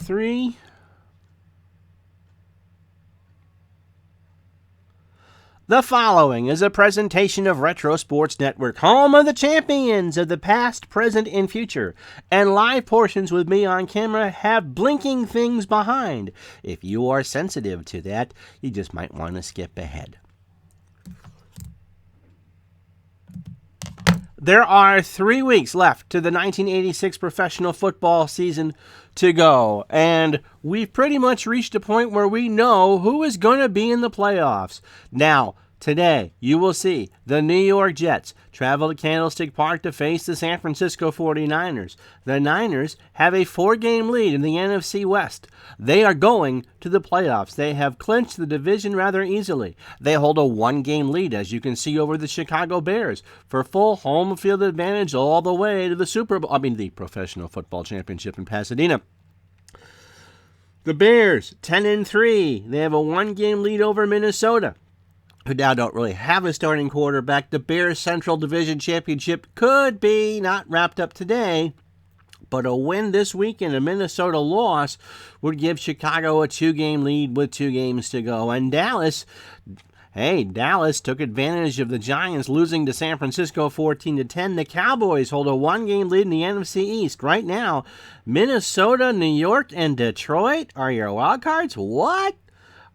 3. The following is a presentation of Retro Sports Network, home of the champions of the past, present, and future. And live portions with me on camera have blinking things behind. If you are sensitive to that, you just might want to skip ahead. There are 3 weeks left to the 1986 professional football season to go, and we've pretty much reached a point where we know who is going to be in the playoffs. Now, today, you will see the New York Jets travel to Candlestick Park to face the San Francisco 49ers. The Niners have a 4-game lead in the NFC West. They are going to the playoffs. They have clinched the division rather easily. They hold a 1-game lead, as you can see, over the Chicago Bears for full home field advantage all the way to the Professional Football Championship in Pasadena. The Bears, 10-3. They have a 1-game lead over Minnesota, who now don't really have a starting quarterback. The Bears Central Division Championship could be not wrapped up today, but a win this week and a Minnesota loss would give Chicago a 2-game lead with 2 games to go. And Dallas took advantage of the Giants losing to San Francisco 14-10. The Cowboys hold a 1-game lead in the NFC East. Right now, Minnesota, New York, and Detroit are your wild cards? What?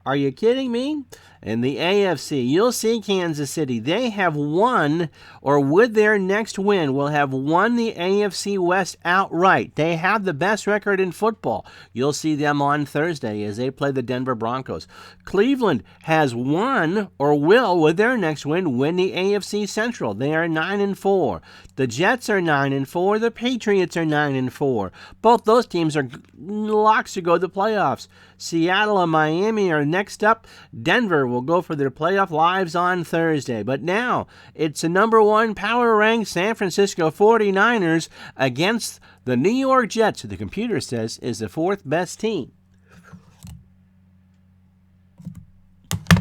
Are you kidding me? In the AFC, you'll see Kansas City. They have won, or with their next win, will have won the AFC West outright. They have the best record in football. You'll see them on Thursday as they play the Denver Broncos. Cleveland has won, or will, with their next win the AFC Central. They are 9-4. The Jets are 9-4. The Patriots are 9-4. Both those teams are locks to go to the playoffs. Seattle and Miami are next up. Denver will go for their playoff lives on Thursday. But now, it's the number 1 power-ranked San Francisco 49ers against the New York Jets, who the computer says is the 4th best team.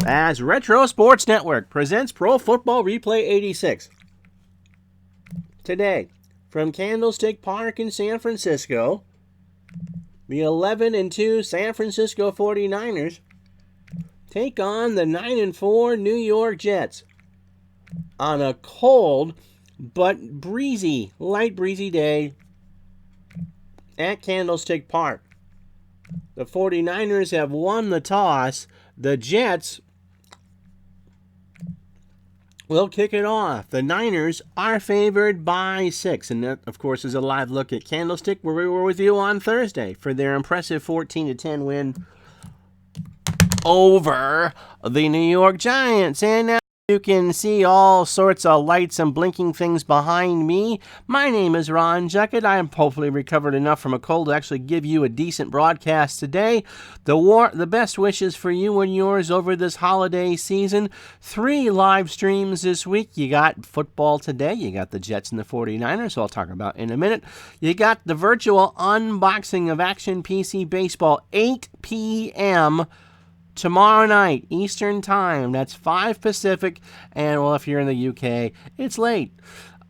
As Retro Sports Network presents Pro Football Replay 86. Today, from Candlestick Park in San Francisco, the 11-2 San Francisco 49ers take on the 9-4 New York Jets on a cold but light breezy day at Candlestick Park. The 49ers have won the toss. The Jets will kick it off. The Niners are favored by 6. And that, of course, is a live look at Candlestick, where we were with you on Thursday for their impressive 14-10 win over the New York Giants. And now you can see all sorts of lights and blinking things behind me. My name is Ron Juckett. I am hopefully recovered enough from a cold to actually give you a decent broadcast today. The best wishes for you and yours over this holiday season. 3 live streams this week. You got football today. You got the Jets and the 49ers, so I'll talk about in a minute. You got the virtual unboxing of Action PC Baseball, 8 p.m., tomorrow night, Eastern Time. That's 5 Pacific. And, well, if you're in the UK, it's late.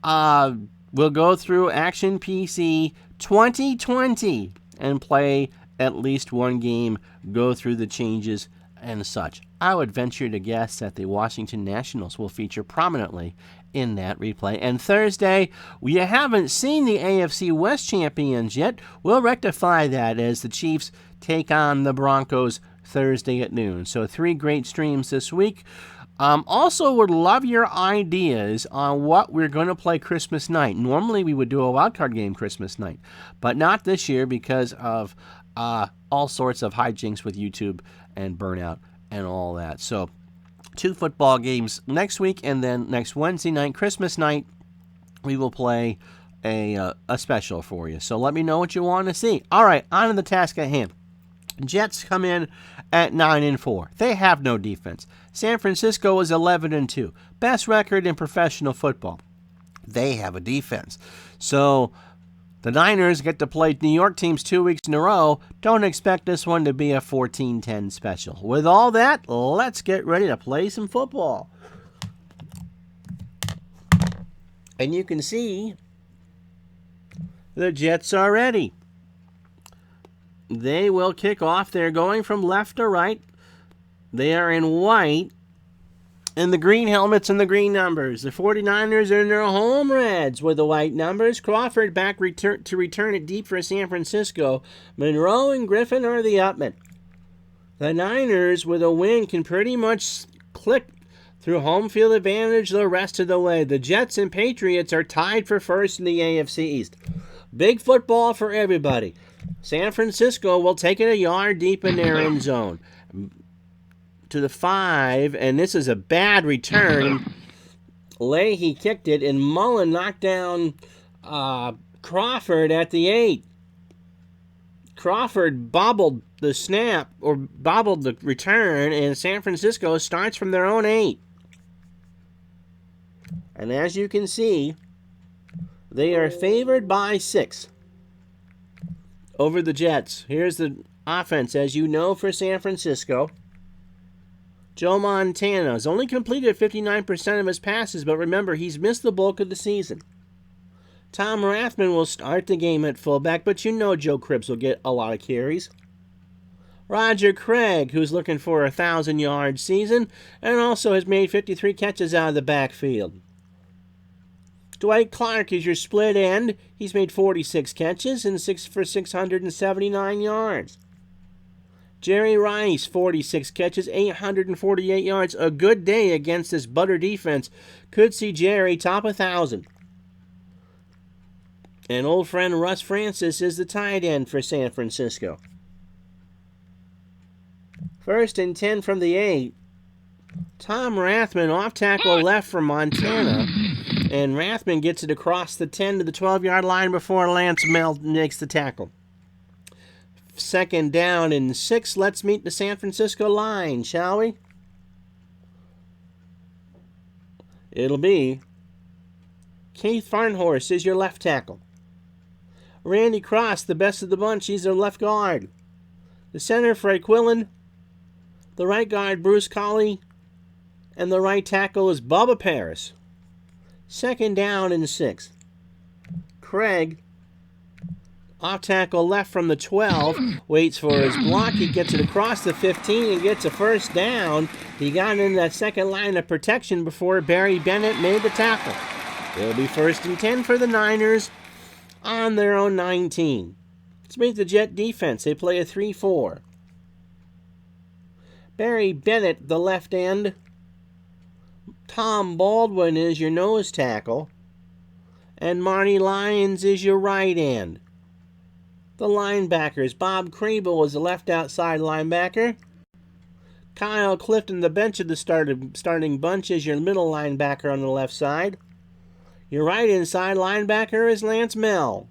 We'll go through Action PC 2020 and play at least 1 game, go through the changes and such. I would venture to guess that the Washington Nationals will feature prominently in that replay. And Thursday, we haven't seen the AFC West champions yet. We'll rectify that as the Chiefs take on the Broncos Thursday at noon. So 3 great streams this week. Also would love your ideas on what we're going to play Christmas night. Normally we would do a wildcard game Christmas night, but not this year because of all sorts of hijinks with YouTube and burnout and all that. So 2 football games next week, and then next Wednesday night, Christmas night, we will play a special for you. So let me know what you want to see. All right, on to the task at hand. Jets come in at 9-4. They have no defense. San Francisco is 11-2. Best record in professional football. They have a defense. So the Niners get to play New York teams 2 weeks in a row. Don't expect this one to be a 14-10 special. With all that, let's get ready to play some football. And you can see the Jets are ready. They will kick off. They're going from left to right. They are in white and the green helmets and the green numbers. The 49ers are in their home reds with the white numbers. Crawford back to return it deep for San Francisco. Monroe and Griffin are the upmen. The Niners, with a win, can pretty much click through home field advantage the rest of the way. The Jets and Patriots are tied for first in the AFC East. Big football for everybody. San Francisco will take it a yard deep in their end zone. To the 5, and this is a bad return. Leahy kicked it, and Mullen knocked down Crawford at the 8. Crawford bobbled the snap, or bobbled the return, and San Francisco starts from their own 8. And as you can see, they are favored by 6 over the Jets. Here's the offense, as you know, for San Francisco. Joe Montana has only completed 59% of his passes, but remember, he's missed the bulk of the season. Tom Rathman will start the game at fullback, but you know Joe Cribbs will get a lot of carries. Roger Craig, who's looking for a 1,000-yard season, and also has made 53 catches out of the backfield. Dwight Clark is your split end. He's made 46 catches and 679 yards. Jerry Rice, 46 catches, 848 yards. A good day against this butter defense. Could see Jerry top 1,000. And old friend Russ Francis is the tight end for San Francisco. 1st and 10 from the 8. Tom Rathman off tackle left for Montana. And Rathman gets it across the 10 to the 12-yard line before Lance Mel makes the tackle. 2nd down and 6. Let's meet the San Francisco line, shall we? It'll be Keith Farnhorst is your left tackle. Randy Cross, the best of the bunch, he's their left guard. The center, Fred Quillen. The right guard, Bruce Colley. And the right tackle is Bubba Paris. 2nd down and 6. Craig, off tackle left from the 12, waits for his block. He gets it across the 15 and gets a 1st down. He got in that second line of protection before Barry Bennett made the tackle. It'll be 1st and 10 for the Niners on their own 19. Let's meet the Jet defense. They play a 3-4. Barry Bennett, the left end. Tom Baldwin is your nose tackle. And Marty Lyons is your right end. The linebackers, Bob Crable is the left outside linebacker. Kyle Clifton, the bench of the starting bunch, is your middle linebacker on the left side. Your right inside linebacker is Lance Mel.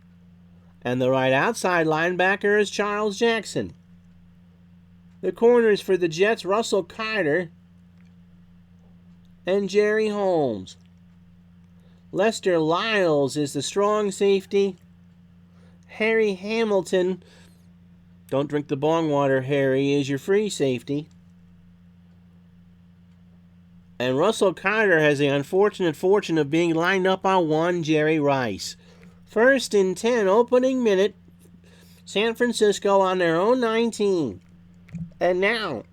And the right outside linebacker is Charles Jackson. The corners for the Jets, Russell Carter and Jerry Holmes. Lester Lyles is the strong safety. Harry Hamilton, don't drink the bong water, Harry, is your free safety. And Russell Carter has the unfortunate fortune of being lined up on one Jerry Rice. 1st and 10, opening minute. San Francisco on their own 19. And now,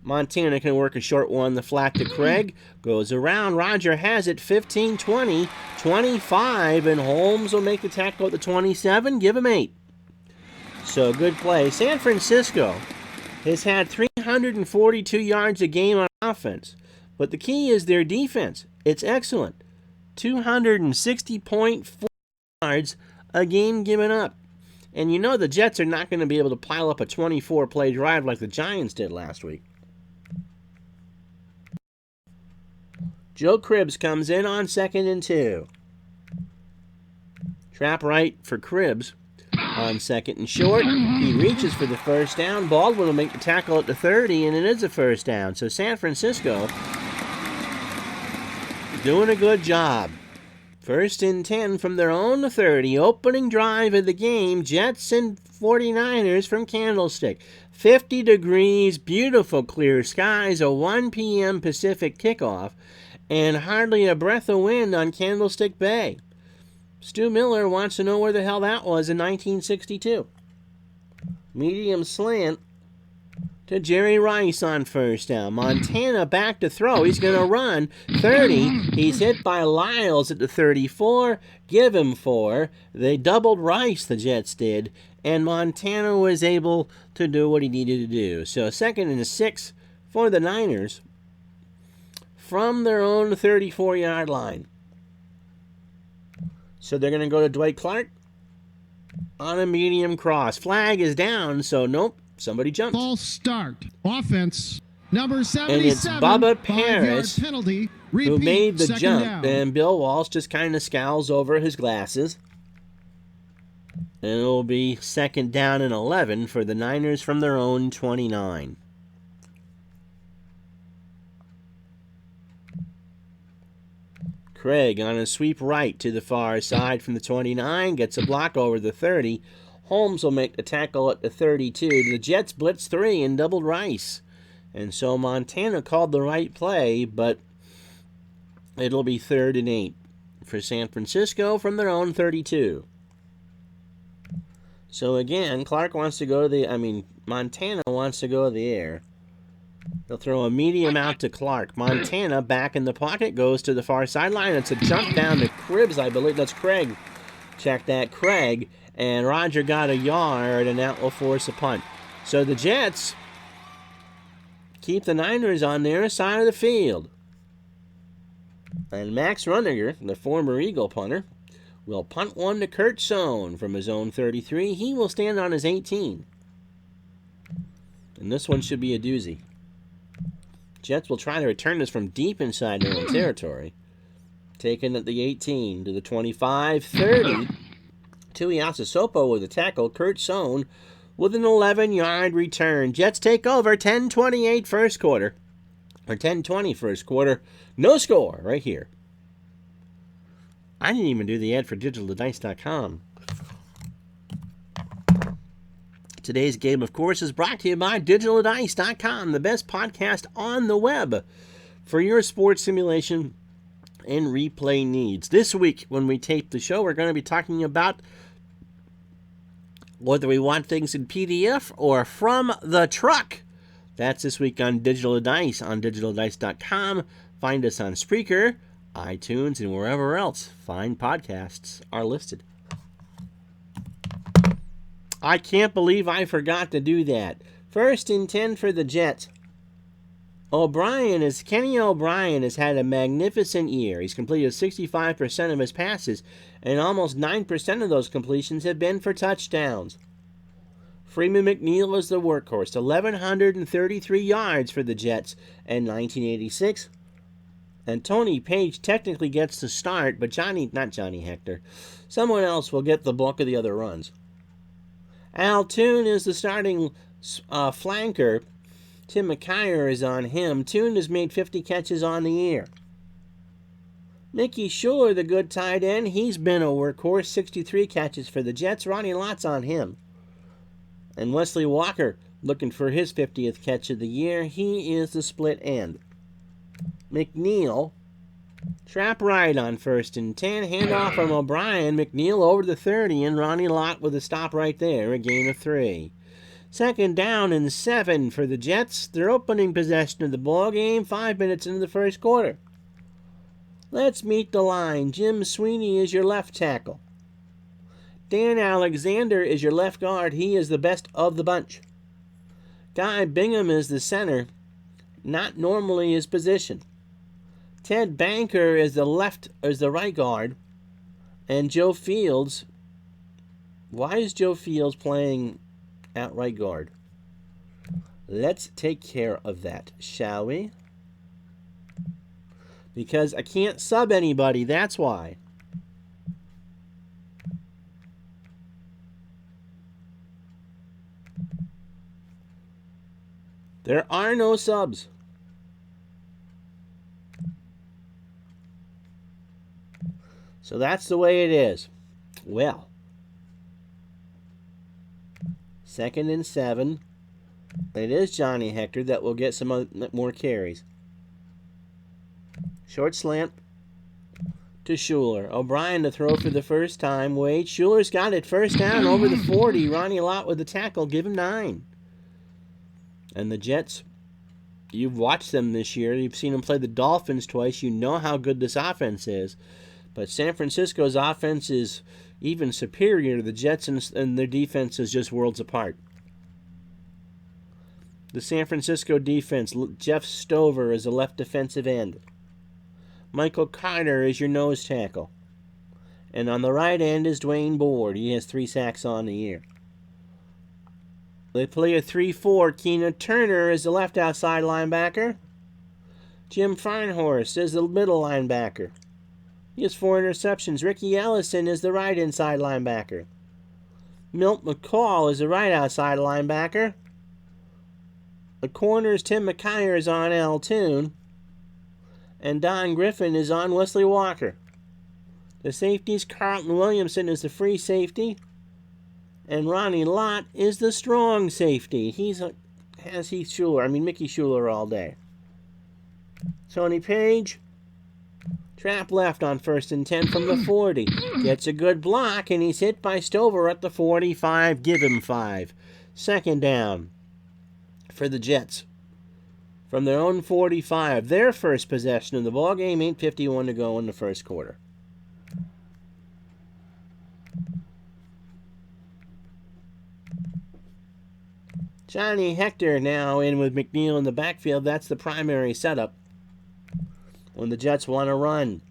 Montana can work a short one. The flat to Craig goes around. Roger has it 15, 20, 25, and Holmes will make the tackle at the 27. Give him 8. So good play. San Francisco has had 342 yards a game on offense, but the key is their defense. It's excellent. 260.4 yards a game given up. And you know the Jets are not going to be able to pile up a 24-play drive like the Giants did last week. Joe Cribbs comes in on 2nd and 2. Trap right for Cribbs on 2nd and short. He reaches for the 1st down. Baldwin will make the tackle at the 30, and it is a 1st down. So San Francisco doing a good job. 1st and 10 from their own 30. Opening drive of the game. Jets and 49ers from Candlestick. 50 degrees, beautiful clear skies, a 1 p.m. Pacific kickoff, and hardly a breath of wind on Candlestick Bay. Stu Miller wants to know where the hell that was in 1962. Medium slant to Jerry Rice on first down. Montana back to throw. He's going to run 30. He's hit by Lyles at the 34. Give him 4. They doubled Rice, the Jets did, and Montana was able to do what he needed to do. So 2nd and 6 for the Niners from their own 34-yard line. So they're going to go to Dwight Clark on a medium cross. Flag is down, so nope. Somebody jumped. False start. Offense. Number 77. And it's Bubba Paris penalty. who made the jump. Down. And Bill Walsh just kind of scowls over his glasses. And it'll be 2nd down and 11 for the Niners from their own 29. Craig on a sweep right to the far side from the 29. Gets a block over the 30. Holmes will make the tackle at the 32. The Jets blitz 3 and doubled Rice. And so Montana called the right play, but it'll be 3rd and 8 for San Francisco from their own 32. So again, Montana wants to go to the air. They'll throw a medium out to Clark. Montana back in the pocket, goes to the far sideline. It's a jump down to Cribbs, I believe. That's Craig. Check that, Craig. And Roger got a yard, and that will force a punt. So the Jets keep the Niners on their side of the field. And Max Runniger, the former Eagle punter, will punt one to Kurt Sohn from his own 33. He will stand on his 18. And this one should be a doozy. Jets will try to return this from deep inside their own territory. Taken at the 18 to the 25, 30. Tuiasosopo with a tackle. Kurt Sohn with an 11-yard return. Jets take over 10-28 first quarter. Or 10-20 first quarter. No score right here. I didn't even do the ad for digitaldice.com. Today's game, of course, is brought to you by digitaldice.com, the best podcast on the web for your sports simulation and replay needs. This week, when we tape the show, we're going to be talking about whether we want things in PDF or from the truck. That's this week on Digital Dice on digitaldice.com. Find us on Spreaker, iTunes, and wherever else fine podcasts are listed. I can't believe I forgot to do that. 1st and 10 for the Jets. Kenny O'Brien has had a magnificent year. He's completed 65% of his passes, and almost 9% of those completions have been for touchdowns. Freeman McNeil is the workhorse. 1,133 yards for the Jets in 1986. And Tony Page technically gets the start, but not Johnny Hector. Someone else will get the bulk of the other runs. Al Toon is the starting flanker. Tim McKyer is on him. Toon has made 50 catches on the year. Mickey Shore, the good tight end, he's been a workhorse. 63 catches for the Jets. Ronnie Lott's on him. And Wesley Walker looking for his 50th catch of the year. He is the split end. McNeil, trap right on 1st and 10. Handoff from O'Brien. McNeil over the 30, and Ronnie Lott with a stop right there. A gain of 3. 2nd down and 7 for the Jets. Their opening possession of the ball game, 5 minutes into the first quarter. Let's meet the line. Jim Sweeney is your left tackle. Dan Alexander is your left guard. He is the best of the bunch. Guy Bingham is the center, not normally his position. Ted Banker is the right guard. And Joe Fields, why is Joe Fields playing at right guard? Let's take care of that, shall we? Because I can't sub anybody, that's why. There are no subs. So that's the way it is. Well, 2nd and 7. It is Johnny Hector that will get some more carries. Short slant to Schuler. O'Brien to throw for the first time. Wade. Schuler's got it. First down over the 40. Ronnie Lott with the tackle. Give him 9. And the Jets, you've watched them this year. You've seen them play the Dolphins twice. You know how good this offense is. But San Francisco's offense is even superior to the Jets, and their defense is just worlds apart. The San Francisco defense, Jeff Stover is a left defensive end. Michael Carter is your nose tackle. And on the right end is Dwayne Board. He has 3 sacks on the year. They play a 3-4. Keena Turner is the left outside linebacker. Jim Farnhorst is the middle linebacker. He has 4 interceptions. Ricky Ellison is the right inside linebacker. Milt McCall is the right outside linebacker. The corners, Tim McKyer is on Al Toon. And Don Griffin is on Wesley Walker. The safeties, Carlton Williamson is the free safety. And Ronnie Lott is the strong safety. Mickey Schuler all day. Tony Page, trap left on 1st and 10 from the 40. Gets a good block, and he's hit by Stover at the 45. Give him 5. Second down for the Jets. From their own 45, their first possession of the ball game, 8:51 to go in the first quarter. Johnny Hector now in with McNeil in the backfield. That's the primary setup when the Jets want to run.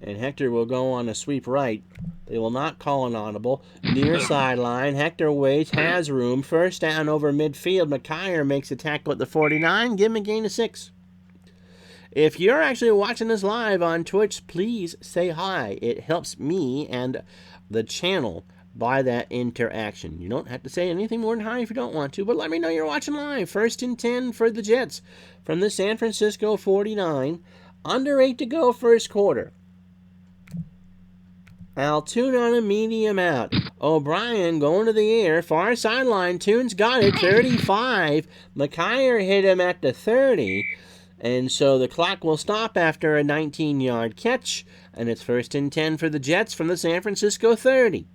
And Hector will go on a sweep right. They will not call an audible. Near sideline, Hector waits, has room. First down over midfield. McKyer makes a tackle at the 49. Give him a gain of 6. If you're actually watching this live on Twitch, please say hi. It helps me and the channel by that interaction. You don't have to say anything more than hi if you don't want to, but let me know you're watching live. 1st and 10 for the Jets from the San Francisco 49. Under 8 to go first quarter. Al Toon on a medium out. O'Brien going to the air. Far sideline. Toon's got it. 35. McKyer hit him at the 30. And so the clock will stop after a 19-yard catch. And it's 1st and 10 for the Jets from the San Francisco 30.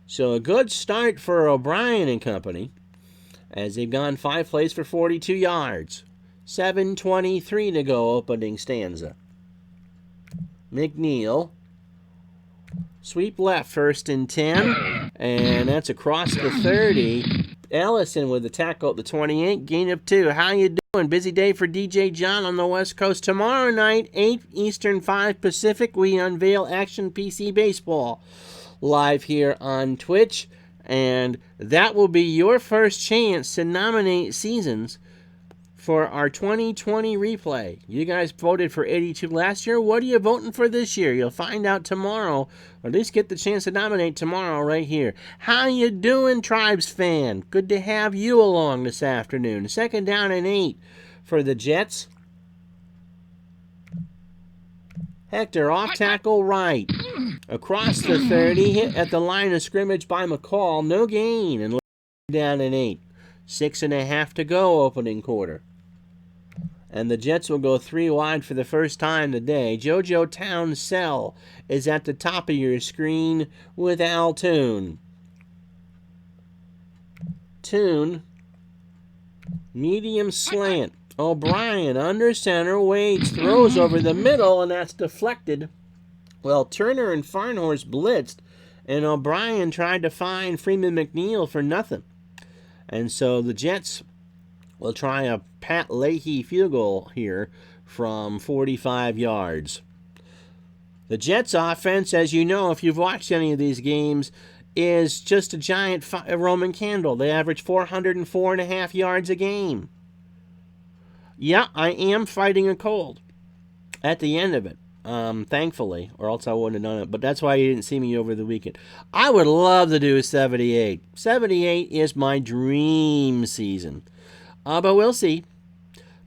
So a good start for O'Brien and company, as they've gone 5 plays for 42 yards. 7:23 to go, opening stanza. McNeil. Sweep left, 1st and 10. And that's across the 30. Ellison with the tackle at the 28. Gain of 2. How you doing? Busy day for DJ John on the West Coast. Tomorrow night, 8 Eastern, 5 Pacific, we unveil Action PC Baseball live here on Twitch, and that will be your first chance to nominate seasons for our 2020 replay. You guys voted for 82 last year. What are you voting for this year? You'll find out tomorrow, or at least get the chance to nominate tomorrow right here. How you doing, Tribes fan? Good to have you along this afternoon. 2nd down and 8 for the Jets. Hector off tackle right. Across the 30, hit at the line of scrimmage by McCall. No gain, and down and 8. 6.5 to go, opening quarter. And the Jets will go 3 wide for the first time today. JoJo Townsell is at the top of your screen with Al Toon. Toon, medium slant. O'Brien under center, waits, throws over the middle, and that's deflected. Well, Turner and Farnhorst blitzed, and O'Brien tried to find Freeman McNeil for nothing. And so the Jets will try a Pat Leahy field goal here from 45 yards. The Jets' offense, as you know, if you've watched any of these games, is just a giant Roman candle. They average 404.5 yards a game. Yeah, I am fighting a cold at the end of it, thankfully, or else I wouldn't have done it. But that's why you didn't see me over the weekend. I would love to do 78. 78 is my dream season. But we'll see.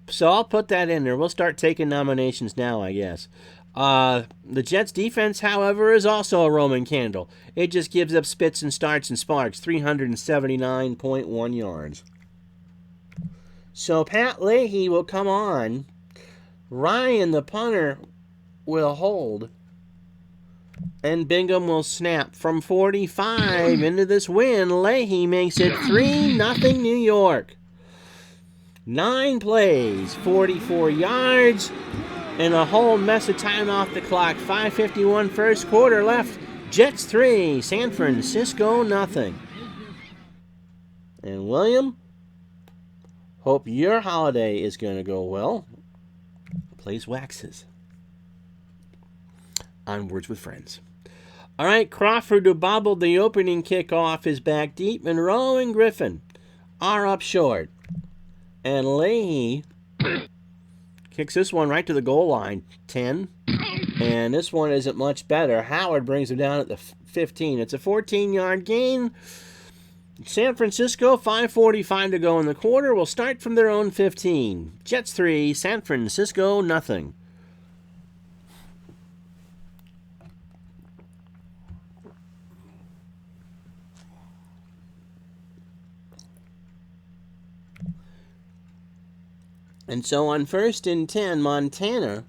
So I'll put that in there. We'll start taking nominations now, I guess. The Jets' defense, however, is also a Roman candle. It just gives up spits and starts and sparks, 379.1 yards. So Pat Leahy will come on. Ryan, the punter, will hold. And Bingham will snap from 45 into this win. Leahy makes it 3-0 New York. 9 plays, 44 yards, and a whole mess of time off the clock. 5:51 first quarter left. Jets 3, San Francisco nothing. And William, hope your holiday is going to go well. Plays waxes. On Words with Friends. All right, Crawford, who bobbled the opening kickoff, is back deep. Monroe and Griffin are up short. And Leahy kicks this one right to the goal line, 10. And this one isn't much better. Howard brings him down at the 15. It's a 14-yard gain. San Francisco, 5:45 to go in the quarter, will start from their own 15. Jets 3, San Francisco nothing. And so on 1st and 10, Montana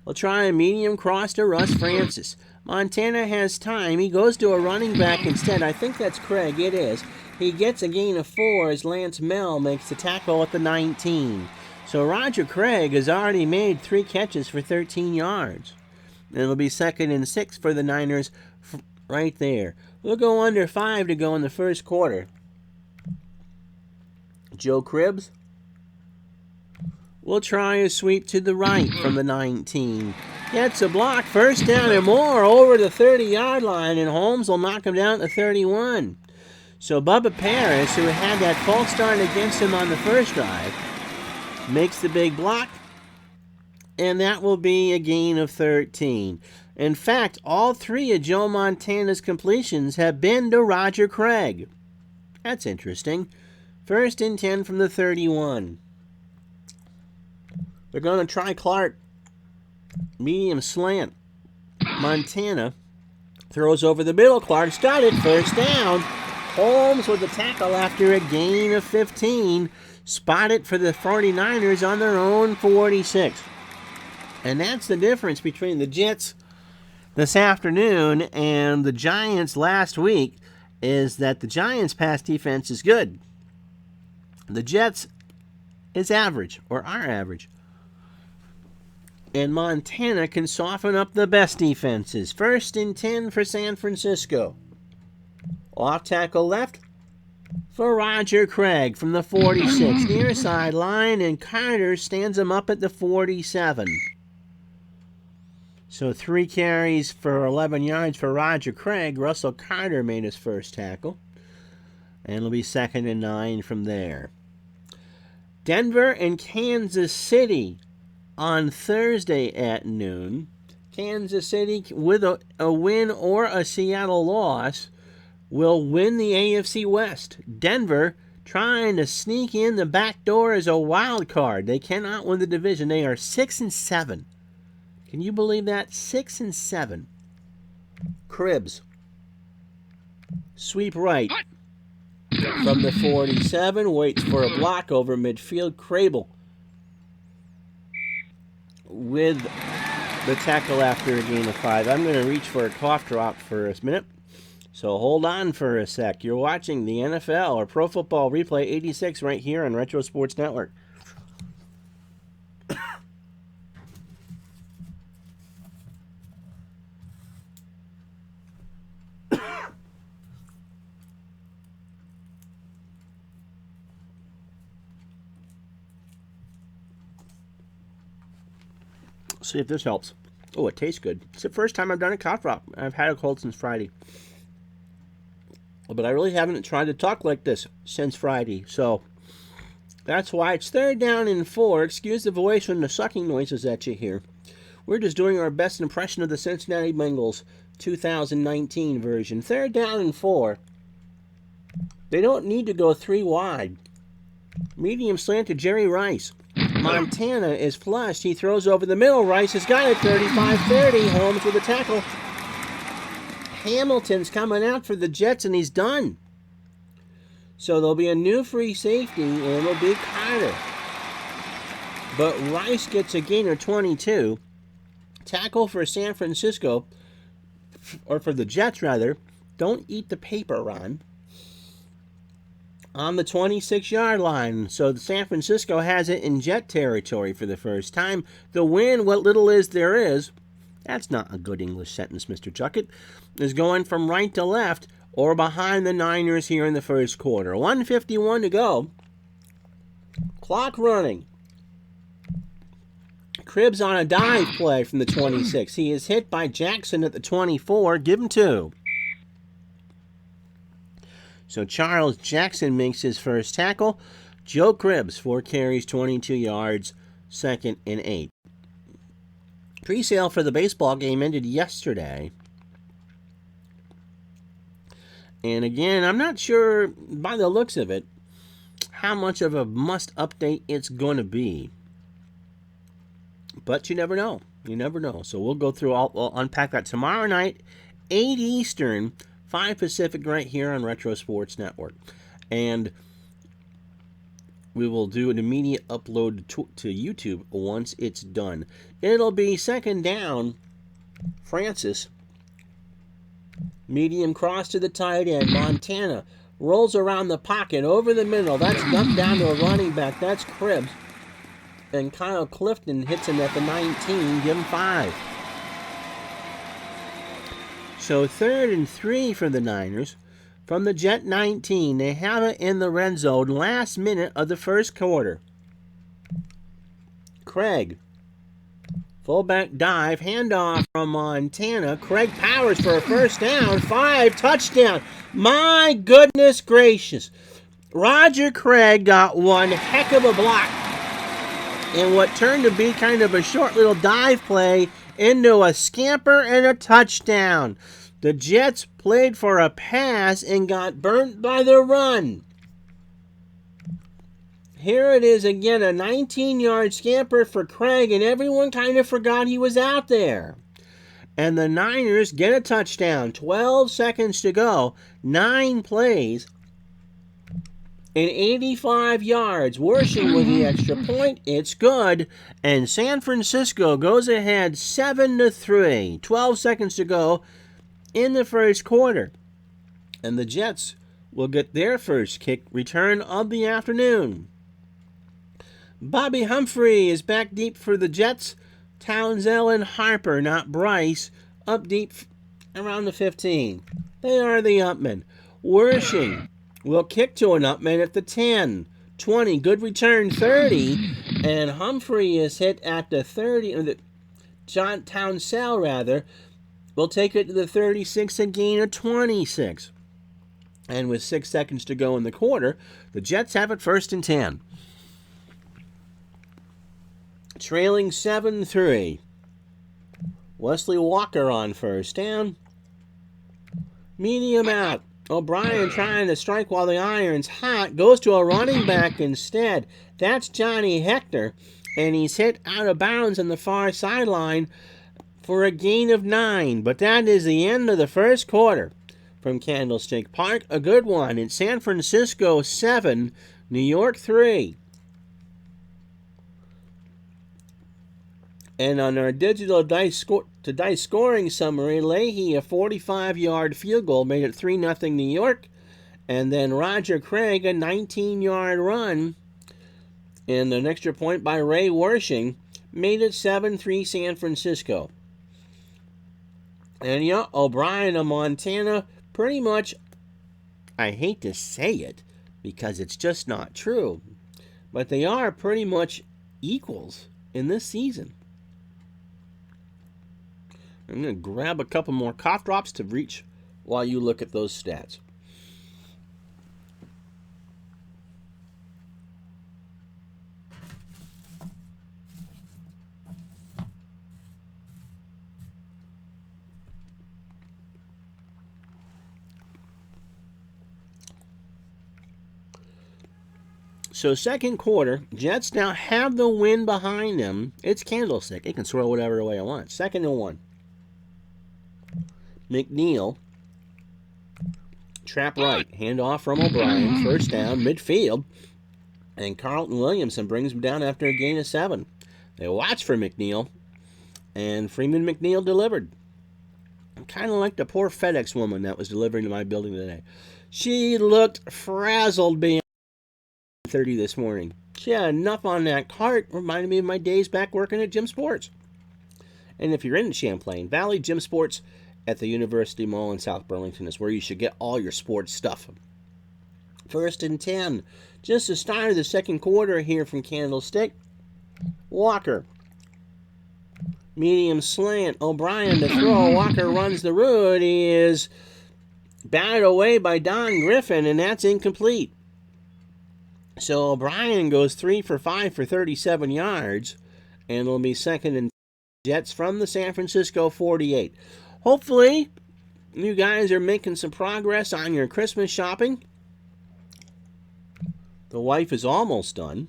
will try a medium cross to Russ Francis. Montana has time. He goes to a running back instead. I think that's Craig. It is. He gets a gain of 4 as Lance Mel makes the tackle at the 19. So Roger Craig has already made 3 catches for 13 yards. And it'll be 2nd and 6 for the Niners right there. We'll go under 5 to go in the first quarter. Joe Cribbs will try a sweep to the right from the 19. Gets a block, first down and more over the 30-yard line, and Holmes will knock him down to 31. So Bubba Paris, who had that false start against him on the first drive, makes the big block, and that will be a gain of 13. In fact, all 3 of Joe Montana's completions have been to Roger Craig. That's interesting. 1st and 10 from the 31. They're going to try Clark. Medium slant. Montana throws over the middle. Clark's got it. First down. Holmes with the tackle after a gain of 15. Spotted for the 49ers on their own 46. And that's the difference between the Jets this afternoon and the Giants last week, is that the Giants' pass defense is good. The Jets is average, or are average. And Montana can soften up the best defenses. 1st and 10 for San Francisco. Off tackle left for Roger Craig from the 46. Near sideline, and Carter stands him up at the 47. So 3 carries for 11 yards for Roger Craig. Russell Carter made his first tackle. And it'll be 2nd and 9 from there. Denver and Kansas City on Thursday at noon. Kansas City, with a win or a Seattle loss, will win the AFC West. Denver trying to sneak in the back door as a wild card. They cannot win the division. They are 6 and 7. Can you believe that? 6 and 7. Cribbs. Sweep right from the 47. Waits for a block over midfield. Crable with the tackle after a gain of 5. I'm going to reach for a cough drop for a minute, so hold on for a sec. You're watching the NFL or Pro Football Replay 86 right here on Retro Sports Network. See if this helps. Oh, it tastes good. It's the first time I've done a cough drop. I've had a cold since Friday. But I really haven't tried to talk like this since Friday. So that's why it's 3rd down and 4. Excuse the voice and the sucking noises that you hear. We're just doing our best impression of the Cincinnati Bengals 2019 version. 3rd down and 4. They don't need to go 3 wide. Medium slant to Jerry Rice. Montana is flushed. He throws over the middle. Rice has got it. 35-30. Holmes with a tackle. Hamilton's coming out for the Jets, and he's done. So there'll be a new free safety, and it'll be Carter. But Rice gets a gain of 22. Tackle for San Francisco, or for the Jets rather. Don't eat the paper, Ron. On the 26-yard line. So the San Francisco has it in Jet territory for the first time. The win, what little is there is, that's not a good English sentence, Mr. Chuckett, is going from right to left or behind the Niners here in the first quarter. 1:51 to go. Clock running. Cribbs on a dive play from the 26. He is hit by Jackson at the 24. Give him 2. So Charles Jackson makes his first tackle. Joe Cribbs, 4 carries, 22 yards, 2nd and 8. Pre-sale for the baseball game ended yesterday. And again, I'm not sure, by the looks of it, how much of a must update it's going to be. But you never know. You never know. So we'll go through, we'll unpack that tomorrow night, 8 Eastern, 5 Pacific, right here on Retro Sports Network. And we will do an immediate upload to YouTube once it's done. It'll be second down. Francis. Medium cross to the tight end. Montana rolls around the pocket over the middle. That's dumped down to a running back. That's Cribbs. And Kyle Clifton hits him at the 19. Give him 5. So 3rd and 3 for the Niners. From the Jet 19, they have it in the red zone, last minute of the first quarter. Craig, fullback dive, handoff from Montana. Craig powers for a first down, 5, touchdown. My goodness gracious. Roger Craig got one heck of a block in what turned to be kind of a short little dive play into a scamper and a touchdown. The Jets played for a pass and got burnt by the run. Here it is again, a 19-yard scamper for Craig, and everyone kind of forgot he was out there. And the Niners get a touchdown. 12 seconds to go. 9 plays. And 85 yards. Worshing with the extra point. It's good. And San Francisco goes ahead 7-3. 12 seconds to go in the first quarter. And the Jets will get their first kick return of the afternoon. Bobby Humphrey is back deep for the Jets. Townsend and Harper, not Bryce, up deep around the 15. They are the upmen. Worshing will kick to an upman at the 10. 20, good return, 30. And Humphrey is hit at the 30, or the John Townsend rather, will take it to the 36, a gain of 26. And with 6 seconds to go in the quarter, the Jets have it 1st and 10. Trailing 7-3. Wesley Walker on first down. Medium out. O'Brien trying to strike while the iron's hot. Goes to a running back instead. That's Johnny Hector. And he's hit out of bounds on the far sideline for a gain of 9. But that is the end of the first quarter. From Candlestick Park, a good one. In San Francisco 7, New York 3. And on our digital dice scoring summary, Leahy, a 45-yard field goal, made it 3-0 New York. And then Roger Craig, a 19-yard run, and an extra point by Ray Worshing, made it 7-3 San Francisco. And yeah, O'Brien of Montana, pretty much, I hate to say it, because it's just not true, but they are pretty much equals in this season. I'm going to grab a couple more cough drops to reach while you look at those stats. So second quarter, Jets now have the win behind them. It's Candlestick. It can swirl whatever way it wants. 2nd and 1. McNeil, trap right, handoff from O'Brien, first down, midfield, and Carlton Williamson brings him down after a gain of 7. They watch for McNeil, And Freeman McNeil delivered. Kind of like the poor FedEx woman that was delivering to my building today. She looked frazzled being 30 this morning. She had enough on that cart. Reminded me of my days back working at Gym Sports. And if you're in Champlain Valley, Gym Sports at the University Mall in South Burlington is where you should get all your sports stuff. 1st and 10. Just the start of the second quarter here from Candlestick. Walker. Medium slant. O'Brien to throw. Walker runs the route. He is batted away by Don Griffin, and that's incomplete. So O'Brien goes 3 for 5 for 37 yards, and it'll be 2nd and Jets from the San Francisco 48. Hopefully, you guys are making some progress on your Christmas shopping. The wife is almost done.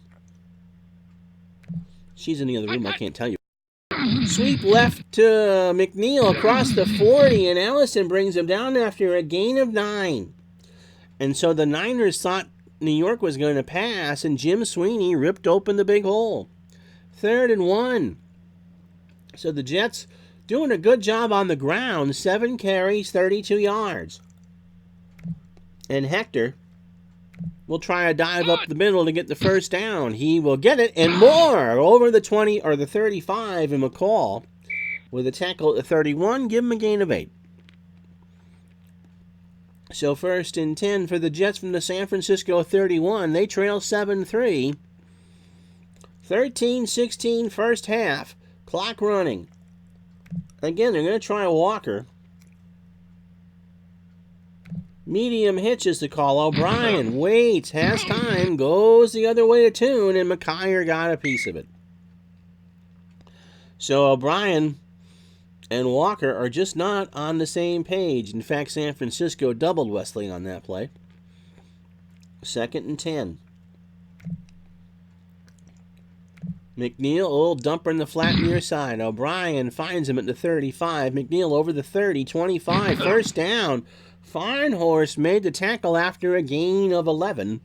She's in the other room, I can't tell you. Sweep left to McNeil across the 40, and Allison brings him down after a gain of 9. And so the Niners thought New York was going to pass, and Jim Sweeney ripped open the big hole. 3rd and 1. So the Jets doing a good job on the ground. 7 carries, 32 yards. And Hector will try a dive up the middle to get the first down. He will get it, and more over the 20 or the 35, and McCall with a tackle at the 31, give him a gain of 8. So 1st and 10 for the Jets from the San Francisco 31. They trail 7-3. 13-16 first half. Clock running. Again, they're going to try a Walker. Medium hitch is the call. O'Brien waits, has time, goes the other way to Toon, and McKyer got a piece of it. So O'Brien and Walker are just not on the same page. In fact, San Francisco doubled Wesley on that play. 2nd and 10. McNeil, a little dumper in the flat near side. O'Brien finds him at the 35. McNeil over the 30, 25, first down. Farnhorst made the tackle after a gain of 11.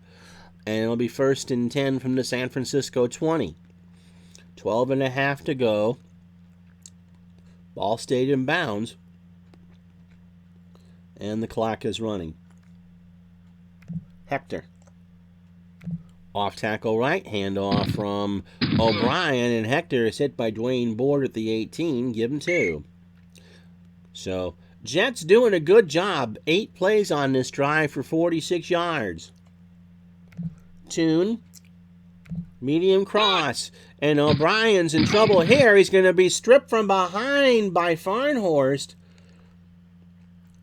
And it'll be 1st and 10 from the San Francisco 20. 12 and a half to go. Ball stayed in bounds. And the clock is running. Hector. Off tackle right, handoff from O'Brien, and Hector is hit by Dwayne Board at the 18, give him 2. So, Jets doing a good job. 8 plays on this drive for 46 yards. Toon, medium cross, and O'Brien's in trouble here. He's going to be stripped from behind by Farnhorst,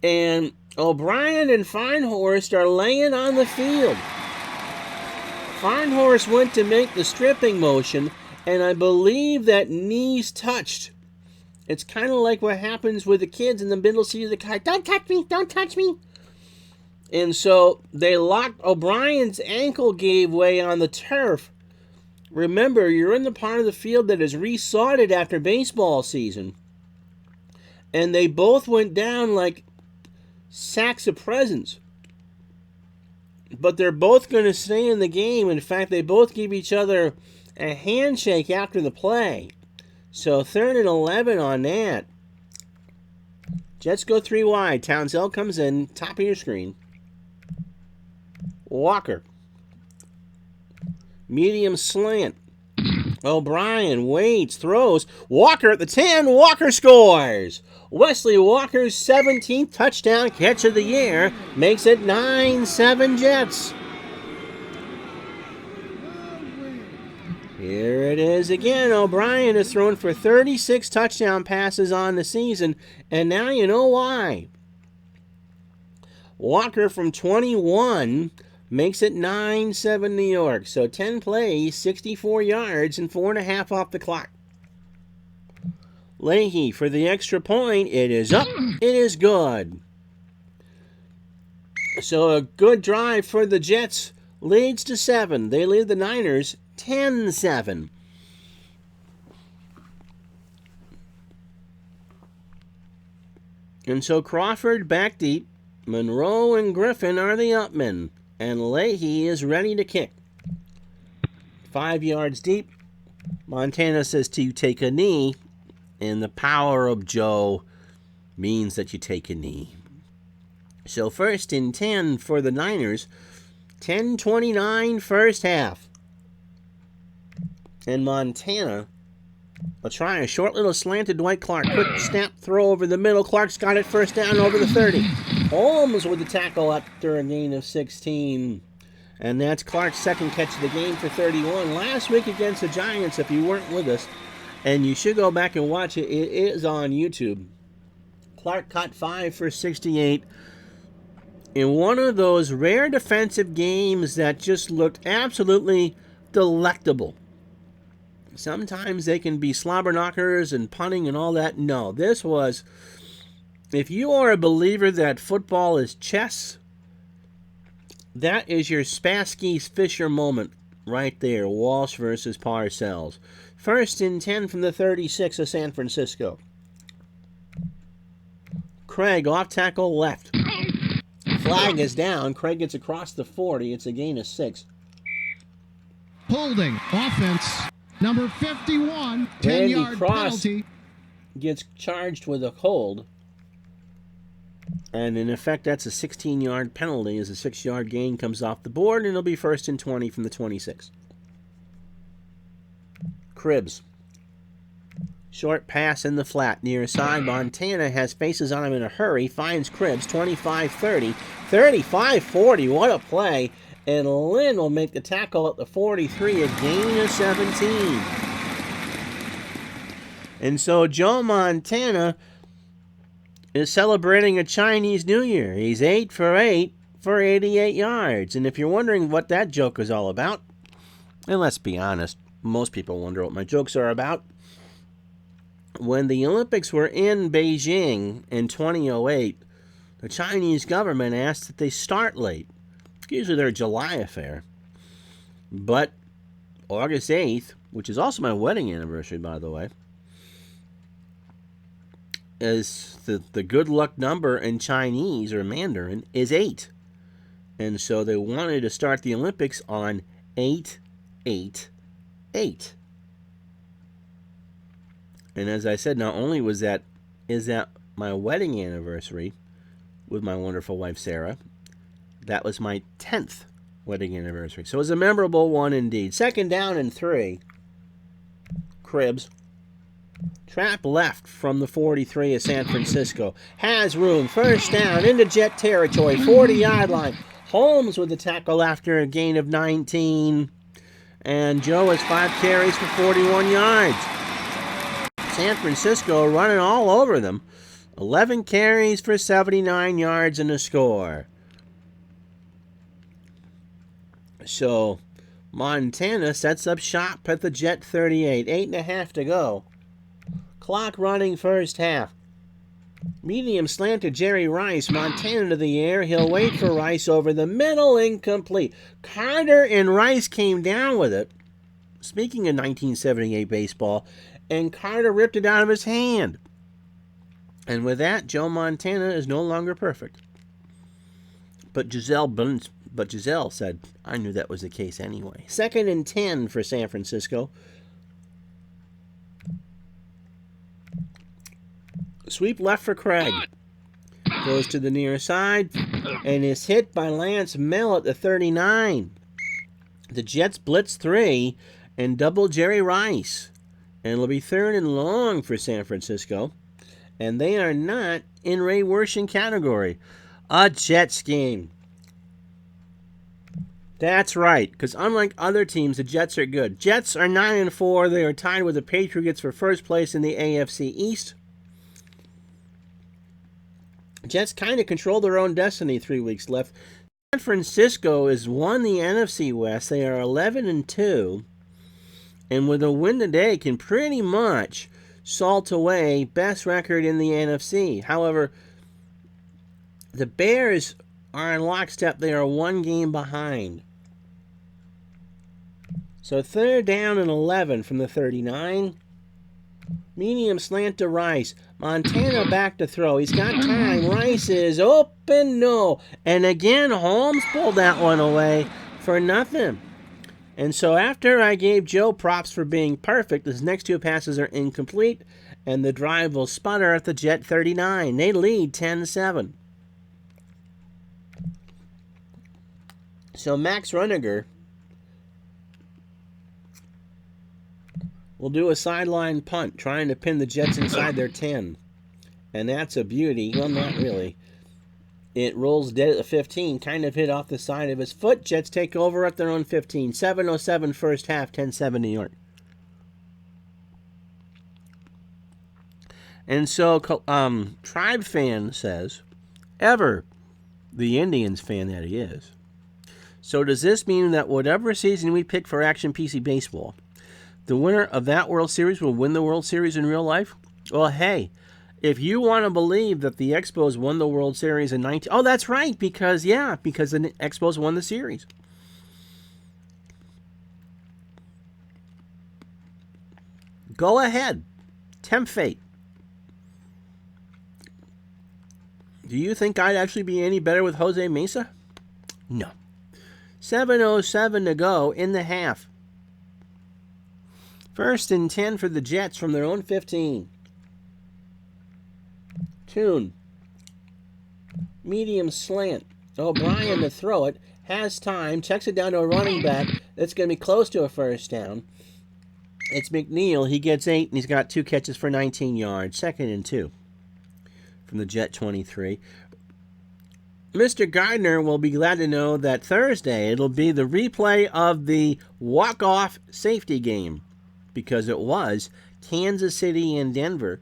and O'Brien and Farnhorst are laying on the field. Farnhorst went to make the stripping motion, and I believe that knees touched. It's kind of like what happens with the kids in the middle seat of the car. Don't touch me, don't touch me. And so they locked. O'Brien's ankle gave way on the turf. Remember, you're in the part of the field that is resodded after baseball season. And they both went down like sacks of presents. But they're both going to stay in the game. In fact, they both give each other a handshake after the play. So 3rd and 11 on that. Jets go 3 wide. Townsend comes in, top of your screen. Walker. Medium slant. O'Brien waits, throws. Walker at the 10. Walker scores. Wesley Walker's 17th touchdown catch of the year makes it 9-7 Jets. Here it is again. O'Brien has thrown for 36 touchdown passes on the season, and now you know why. Walker from 21 makes it 9-7 New York. So 10 plays, 64 yards, and 4.5 off the clock. Leahy for the extra point. It is up. It is good. So a good drive for the Jets leads to 7. They lead the Niners 10-7. And so Crawford back deep. Monroe and Griffin are the upmen. And Leahy is ready to kick. 5 yards deep. Montana says to take a knee. And the power of Joe means that you take a knee. So 1st and 10 for the Niners. 10:29 first half. And Montana will try a short little slanted Dwight Clark. Quick snap throw over the middle. Clark's got it first down over the 30. Holmes with the tackle after a gain of 16. And that's Clark's second catch of the game for 31. Last week against the Giants, if you weren't with us, and you should go back and watch it, it is on YouTube. Clark caught 5 for 68 in one of those rare defensive games that just looked absolutely delectable. Sometimes they can be slobber knockers and punting and all that. No, this was, if you are a believer that football is chess, that is your Spassky's Fisher moment right there. Walsh versus Parcells. 1st and 10 from the 36 of San Francisco. Craig off tackle left. Flag is down. Craig gets across the 40. It's a gain of 6. Holding. Offense. Number 51. 10-yard penalty. Gets charged with a hold. And in effect, that's a 16-yard penalty as a 6-yard gain comes off the board, and it'll be 1st and 20 from the 26. Cribbs. Short pass in the flat near side. Montana has faces on him in a hurry. Finds Cribbs. 25-30. 35-40. What a play. And Lynn will make the tackle at the 43. A gain of 17. And so Joe Montana is celebrating a Chinese New Year. He's 8 for 8 for 88 yards. And if you're wondering what that joke is all about, and let's be honest, most people wonder what my jokes are about. When the Olympics were in Beijing in 2008, the Chinese government asked that they start late. Usually they're a July affair. But August 8th, which is also my wedding anniversary, by the way, is the good luck number in Chinese or Mandarin is 8. And so they wanted to start the Olympics on 8/8/8. And as I said, not only is that my wedding anniversary with my wonderful wife Sarah, that was my 10th wedding anniversary. So it was a memorable one indeed. 2nd down and 3. Cribbs. Trap left from the 43 of San Francisco. Has room. 1st down into Jet territory. 40-yard line. Holmes with the tackle after a gain of 19. And Joe has 5 carries for 41 yards. San Francisco running all over them. 11 carries for 79 yards and a score. So Montana sets up shop at the Jet 38. 8.5 to go. Clock running first half. Medium slant to Jerry Rice. Montana to the air. He'll wait for Rice over the middle. Incomplete. Carter and Rice came down with it. Speaking of 1978 baseball. And Carter ripped it out of his hand. And with that, Joe Montana is no longer perfect. But Giselle said, I knew that was the case anyway. 2nd and 10 for San Francisco. Sweep left for Craig. Goes to the near side and is hit by Lance Mell at the 39. The Jets blitz 3 and double Jerry Rice. And it'll be 3rd and long for San Francisco. And they are not in Ray Werschen category. A Jets game. That's right, because unlike other teams, the Jets are good. Jets are 9-4. They are tied with the Patriots for first place in the AFC East. Jets kind of control their own destiny. 3 weeks left. San Francisco has won the NFC West. They are 11-2. And with a win today can pretty much salt away best record in the NFC. However, the Bears are in lockstep. They are 1 game behind. So 3rd down and 11 from the 39. Medium slant to Rice. Montana back to throw. He's got time. Rice is open. No. And again, Holmes pulled that one away for nothing. And so after I gave Joe props for being perfect, his next 2 passes are incomplete. and the drive will sputter at the Jet 39. They lead 10-7. So Max Runniger will do a sideline punt, trying to pin the Jets inside their 10. And that's a beauty. Well, not really. It rolls dead at the 15, kind of hit off the side of his foot. Jets take over at their own 15. 7:07 first half, 10-7 New York. And so, Tribe fan says, ever the Indians fan that he is. So does this mean that whatever season we pick for Action PC Baseball, the winner of that World Series will win the World Series in real life? Well, hey, if you want to believe that the Expos won the World Series in 19... Oh, that's right, because the Expos won the series. Go ahead. Tempt fate. Do you think I'd actually be any better with Jose Mesa? No. 7:07 to go in the half. 1st and 10 for the Jets from their own 15. Tune. Medium slant. O'Brien to throw it. Has time. Checks it down to a running back. It's going to be close to a first down. It's McNeil. He gets 8, and he's got 2 catches for 19 yards. 2nd and 2 from the Jet 23. Mr. Gardner will be glad to know that Thursday it'll be the replay of the walk-off safety game, because it was Kansas City and Denver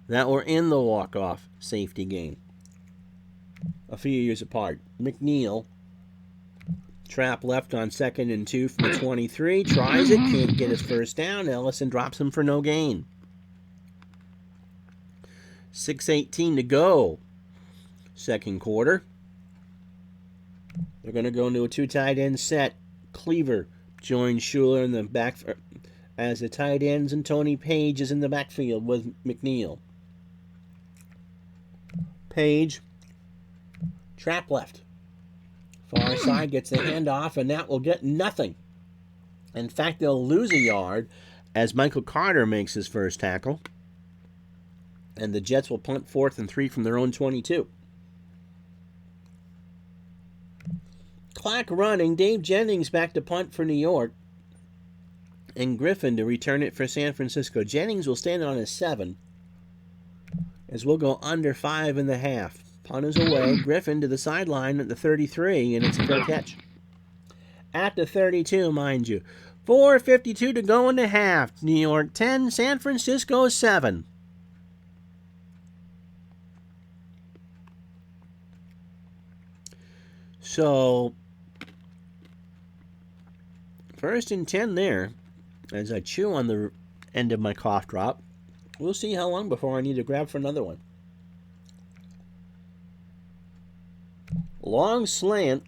that were in the walk-off safety game a few years apart. McNeil, trap left on 2nd and 2 from the 23, tries it, can't get his first down. Ellison drops him for no gain. 6:18 to go. 2nd quarter. They're going to go into a 2 tight end set. Cleaver joins Schuler in the back as the tight ends, and Tony Page is in the backfield with McNeil. Page, trap left. Far side gets the handoff, and that will get nothing. In fact, they'll lose a yard as Michael Carter makes his first tackle. And the Jets will punt 4th and 3 from their own 22. Clock running. Dave Jennings back to punt for New York. And Griffin to return it for San Francisco. Jennings will stand on his 7. As we'll go under 5.5. Punt is away. Griffin to the sideline at the 33, and it's a fair catch. At the 32, mind you. 4:52 to go in the half. New York 10, San Francisco 7. So, 1st and 10 there, as I chew on the end of my cough drop. We'll see how long before I need to grab for another one. Long slant.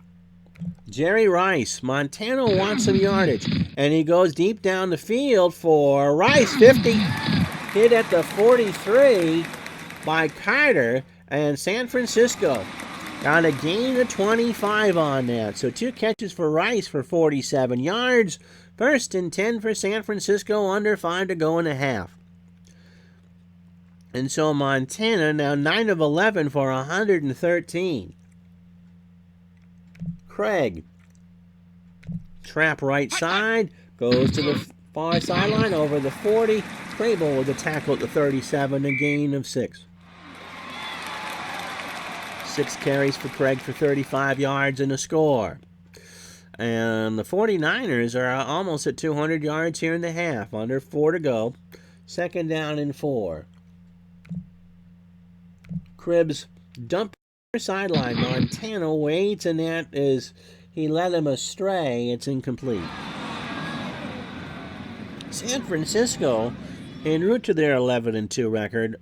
Jerry Rice. Montana wants some yardage, and he goes deep down the field for Rice. 50. Hit at the 43 by Carter, and San Francisco got a gain of 25 on that. So 2 catches for Rice for 47 yards. 1st and 10 for San Francisco, under 5 to go in the half. And so Montana now 9 of 11 for 113. Craig. Trap right side. Goes to the far sideline over the 40. Crable with a tackle at the 37, a gain of 6. 6 carries for Craig for 35 yards and a score. And the 49ers are almost at 200 yards here in the half. Under 4 to go. 2nd down and 4. Cribbs dump sideline. Montana waits, and that is, he led him astray. It's incomplete. San Francisco, en route to their 11-2 record,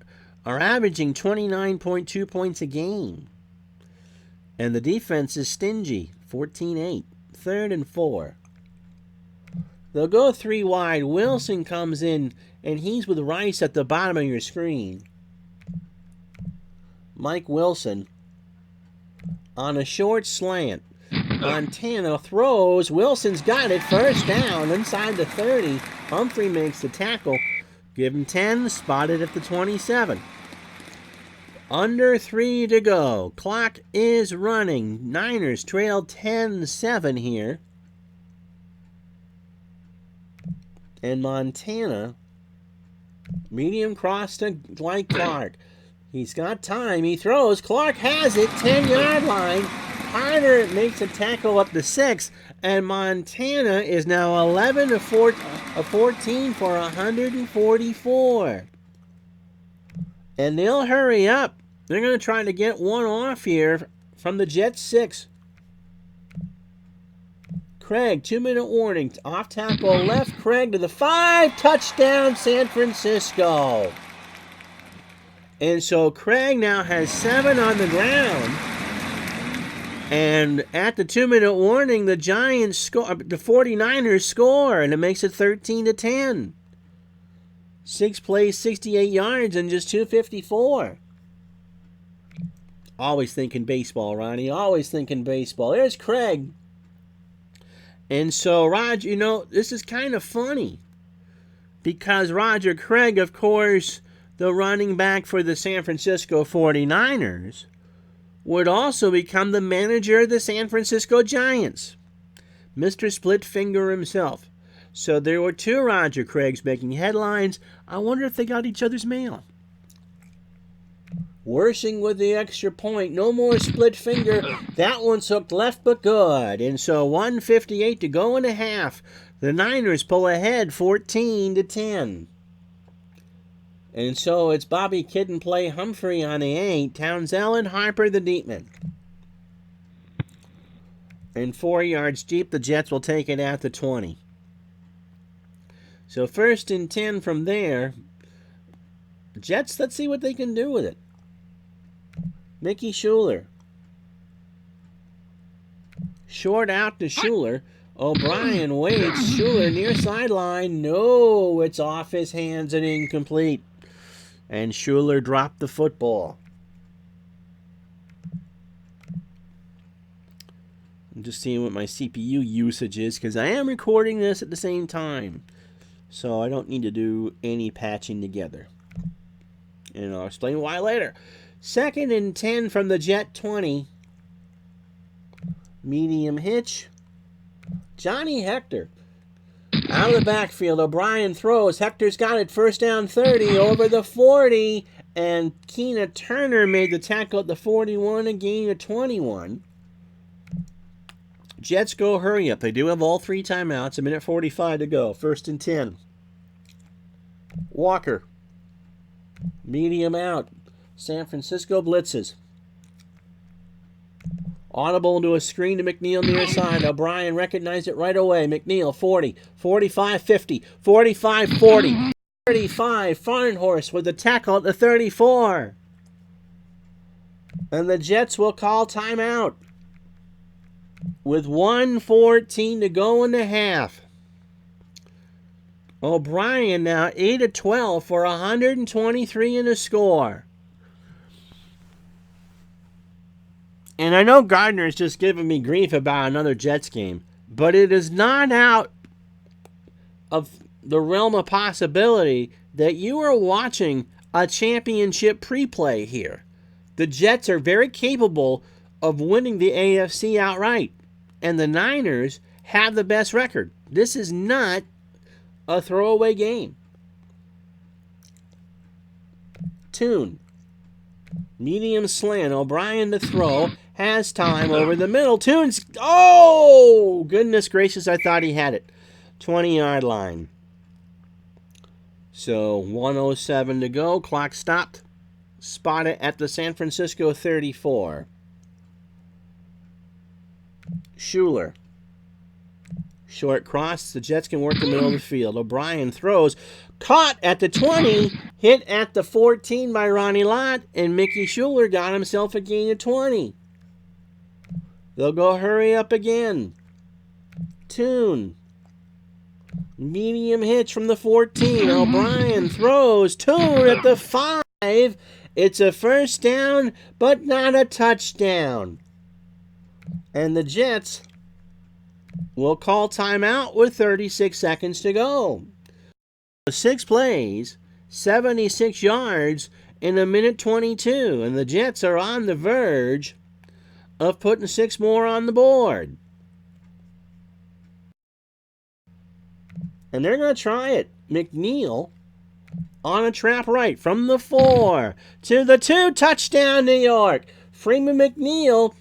are averaging 29.2 points a game. And the defense is stingy, 14-8. 3rd and 4. They'll go 3 wide. Wilson comes in, and he's with Rice at the bottom of your screen. Mike Wilson on a short slant. Montana throws. Wilson's got it. 1st down inside the 30. Humphrey makes the tackle. Give him 10, spotted at the 27. Under 3 to go. Clock is running. Niners trail 10-7 here. And Montana, medium cross to Clark. He's got time. He throws. Clark has it. 10-yard line. Carter makes a tackle up to 6. And Montana is now 11 of 14 for 144. And they'll hurry up. They're going to try to get one off here from the Jets 6. Craig, 2-minute warning. Off tackle left. Craig to the 5. Touchdown, San Francisco. And so Craig now has 7 on the ground. And at the 2-minute warning, the Giants score. The 49ers score, and it makes it 13-10. 6 plays, 68 yards, and just 254. Always thinking baseball, Ronnie. Always thinking baseball. There's Craig. And so, Roger, this is kind of funny. Because Roger Craig, of course, the running back for the San Francisco 49ers, would also become the manager of the San Francisco Giants. Mr. Split Finger himself. So there were 2 Roger Craigs making headlines. I wonder if they got each other's mail. Worshing with the extra point. No more split finger. That one's hooked left but good. And so 1:58 to go in a half. The Niners pull ahead 14-10. And so it's Bobby Kidd and Play Humphrey on the 8. Townsell and Harper the deep man. And 4 yards deep, the Jets will take it at the 20. So 1st and 10 from there. Jets, let's see what they can do with it. Mickey Schuler. Short out to Schuler. O'Brien waits. Schuler near sideline. No, it's off his hands and incomplete. And Schuler dropped the football. I'm just seeing what my CPU usage is because I am recording this at the same time. So I don't need to do any patching together. And I'll explain why later. 2nd and 10 from the Jet 20. Medium hitch. Johnny Hector. Out of the backfield, O'Brien throws. Hector's got it. 1st down 30 over the 40. And Keena Turner made the tackle at the 41, a gain of 21. Jets go hurry up. They do have all 3 timeouts. 1:45 to go. 1st and 10. Walker. Medium out. San Francisco blitzes. Audible into a screen to McNeil near side. O'Brien recognized it right away. McNeil, 40, 45, 50, 45, 40, 35. Farnhorse with the tackle at the 34. And the Jets will call timeout with 1:14 to go in the half. O'Brien now 8 of 12 for 123 in the score. And I know Gardner is just giving me grief about another Jets game, but it is not out of the realm of possibility that you are watching a championship pre-play here. The Jets are very capable of winning the AFC outright, and the Niners have the best record. This is not a throwaway game. Tune. Medium slant. O'Brien to throw. Has time over the middle. Tunes. Oh, goodness gracious. I thought he had it. 20-yard line. So 1:07 to go. Clock stopped. Spotted at the San Francisco 34. Schuler. Short cross. The Jets can work the middle of the field. O'Brien throws. Caught at the 20. Hit at the 14 by Ronnie Lott. And Mickey Schuler got himself a gain of 20. They'll go hurry up again. Tune. Medium hitch from the 14. O'Brien throws. Tune at the 5. It's a 1st down, but not a touchdown. And the Jets will call timeout with 36 seconds to go. 6 plays, 76 yards in a minute 22. And the Jets are on the verge of putting 6 more on the board. And they're going to try it. McNeil on a trap right from the 4 to the 2. Touchdown, New York. Freeman McNeil.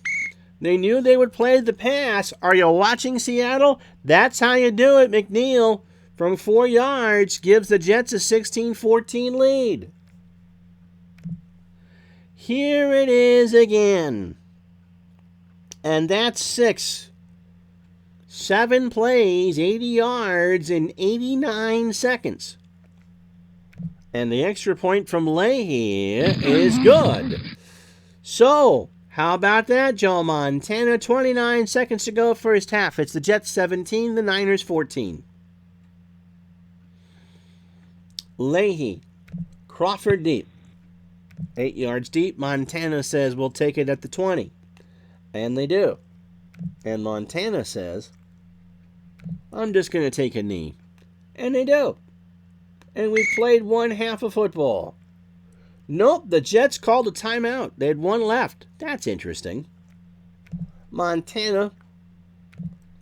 They knew they would play the pass. Are you watching, Seattle? That's how you do it. McNeil from 4 yards gives the Jets a 16-14 lead. Here it is again. And that's 6. 7 plays, 80 yards in 89 seconds. And the extra point from Leahy is good. So, how about that, Joe Montana? 29 seconds to go first half. It's the Jets 17, the Niners 14. Leahy, Crawford deep. 8 yards deep. Montana says, we'll take it at the 20. And they do. And Montana says, I'm just going to take a knee. And they do. And we've played one half of football. Nope, the Jets called a timeout. They had 1 left. That's interesting. Montana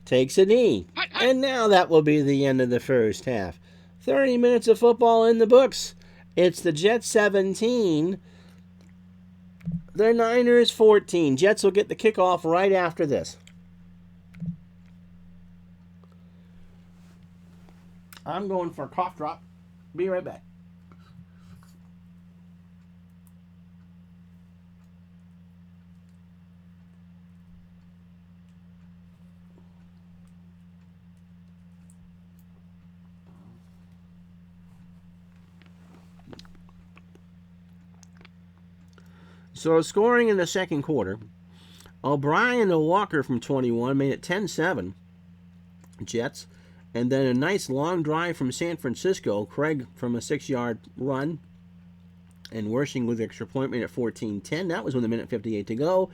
takes a knee. And now that will be the end of the first half. 30 minutes of football in the books. It's the Jets 17. The Niners 14. Jets will get the kickoff right after this. I'm going for a cough drop. Be right back. So scoring in the second quarter, O'Brien and Walker from 21 made it 10-7, Jets. And then a nice long drive from San Francisco. Craig from a 6-yard run. And Wershing with the extra point made it 14-10. That was with a minute 58 to go.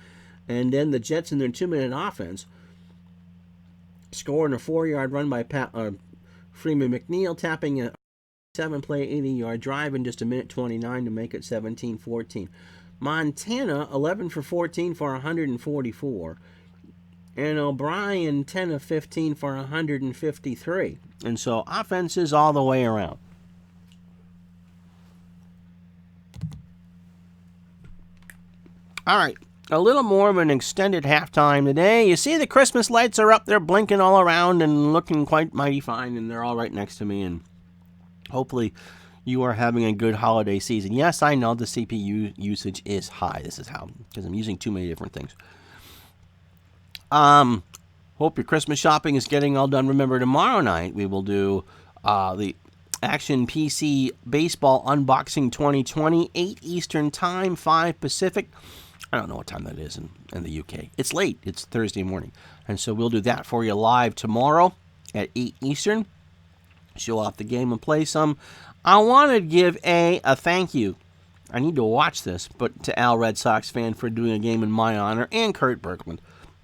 And then the Jets in their 2-minute offense scoring a 4-yard run by Freeman McNeil, tapping a 7-play 80-yard drive in just a minute 29 to make it 17-14. Montana 11 for 14 for 144. And O'Brien, 10 of 15 for 153. And so offenses all the way around. All right, a little more of an extended halftime today. You see the Christmas lights are up. They're blinking all around and looking quite mighty fine. And they're all right next to me. And hopefully you are having a good holiday season. Yes, I know the CPU usage is high. This is how, because I'm using too many different things. Hope your Christmas shopping is getting all done. Remember, tomorrow night we will do the Action PC Baseball Unboxing 2020, 8 Eastern Time, 5 Pacific. I don't know what time that is in the UK. It's late. It's Thursday morning. And so we'll do that for you live tomorrow at 8 Eastern. Show off the game and play some. I want to give a thank you. I need to watch this, but to Al Red Sox fan for doing a game in my honor, and Kurt Berkman.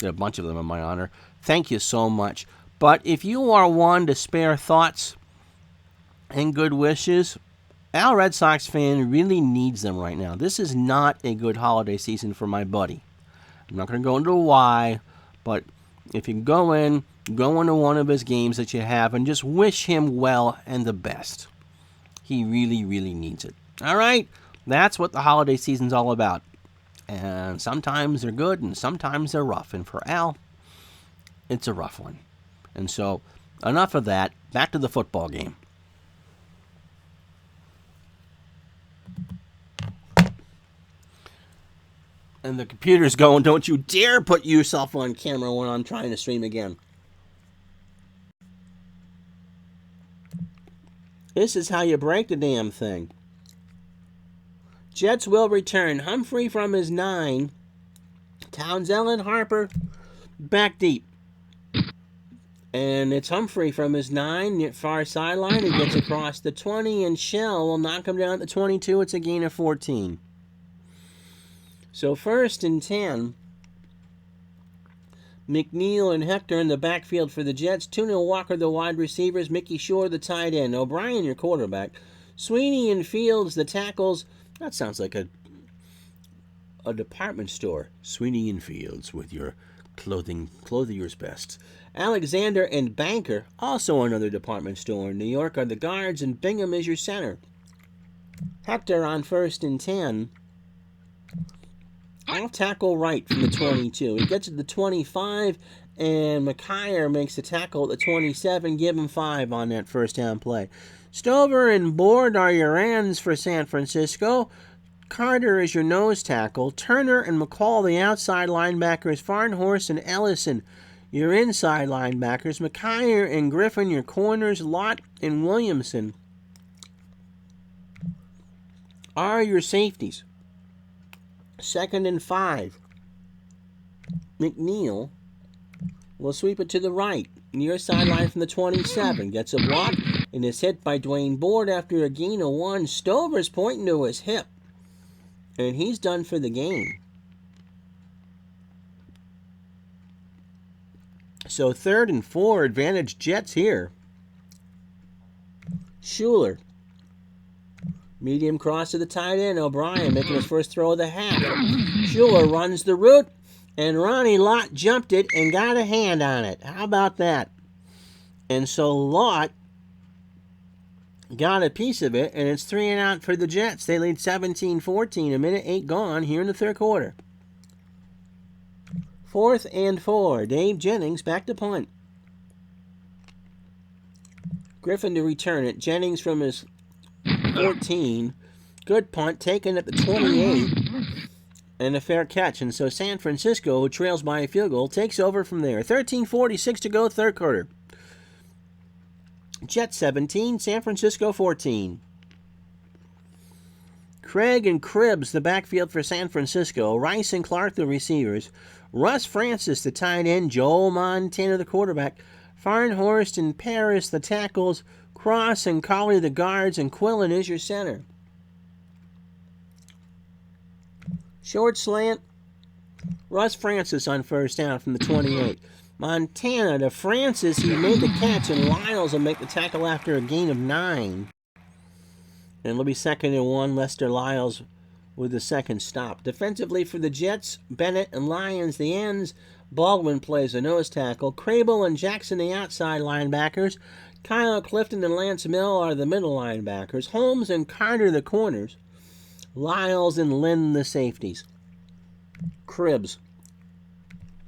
A bunch of them in my honor. Thank you so much. But if you are one to spare thoughts and good wishes, Al Red Sox fan really needs them right now. This is not a good holiday season for my buddy. I'm not going to go into why, but if you go into one of his games that you have and just wish him well and the best. He really, really needs it. All right? That's what the holiday season's all about. And sometimes they're good and sometimes they're rough. And for Al, it's a rough one. And so, enough of that. Back to the football game. And the computer's going, don't you dare put yourself on camera when I'm trying to stream again. This is how you break the damn thing. Jets will return. Humphrey from his 9. Townsend and Harper back deep. And it's Humphrey from his 9, far sideline. He gets across the 20, and Shell will knock him down at the 22. It's a gain of 14. So 1st and 10. McNeil and Hector in the backfield for the Jets. Tuna Walker, the wide receivers. Mickey Shore, the tight end. O'Brien, your quarterback. Sweeney and Fields, the tackles. That sounds like a department store. Sweeney and Fields with your clothier's best. Alexander and Banker, also another department store in New York, are the guards, and Bingham is your center. Hector on 1st and 10. I'll tackle right from the 22. He gets to the 25, and McKyer makes the tackle at the 27. Give him 5 on that first down play. Stover and Board are your ends for San Francisco. Carter is your nose tackle. Turner and McCall, the outside linebackers. Farnhorst and Ellison, your inside linebackers. McKyer and Griffin, your corners. Lott and Williamson are your safeties. 2nd and 5. McNeil will sweep it to the right, near sideline from the 27. Gets a block and is hit by Dwayne Board after a gain of 1. Stover's pointing to his hip, and he's done for the game. So 3rd and 4, advantage Jets here. Schuler. Medium cross to the tight end. O'Brien making his first throw of the half. Schuler runs the route, and Ronnie Lott jumped it and got a hand on it. How about that? And so Lott got a piece of it, and it's 3 and out for the Jets. They lead 17-14. A minute 8 gone here in the third quarter. 4th and 4. Dave Jennings back to punt. Griffin to return it. Jennings from his 14. Good punt taken at the 28. And a fair catch. And so San Francisco, who trails by a field goal, takes over from there. 13:46 to go, third quarter. Jets 17, San Francisco 14. Craig and Cribbs, the backfield for San Francisco. Rice and Clark, the receivers. Russ Francis, the tight end. Joel Montana, the quarterback. Farnhorst and Paris, the tackles. Cross and Colley, the guards. And Quillen is your center. Short slant. Russ Francis on first down from the 28. Montana to Francis. He made the catch, and Lyles will make the tackle after a gain of 9. And it'll be 2nd and 1. Lester Lyles with the second stop. Defensively for the Jets, Bennett and Lyons the ends. Baldwin plays a nose tackle. Crable and Jackson the outside linebackers. Kyle Clifton and Lance Mill are the middle linebackers. Holmes and Carter the corners. Lyles and Lynn the safeties. Cribbs.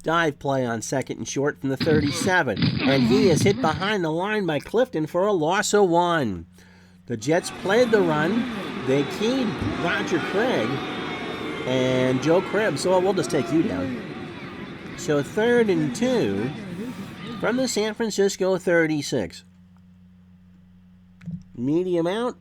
Dive play on 2nd and short from the 37. And he is hit behind the line by Clifton for a loss of 1. The Jets played the run. They keyed Roger Craig and Joe Cribbs. So we'll just take you down. So 3rd and 2 from the San Francisco 36. Medium out.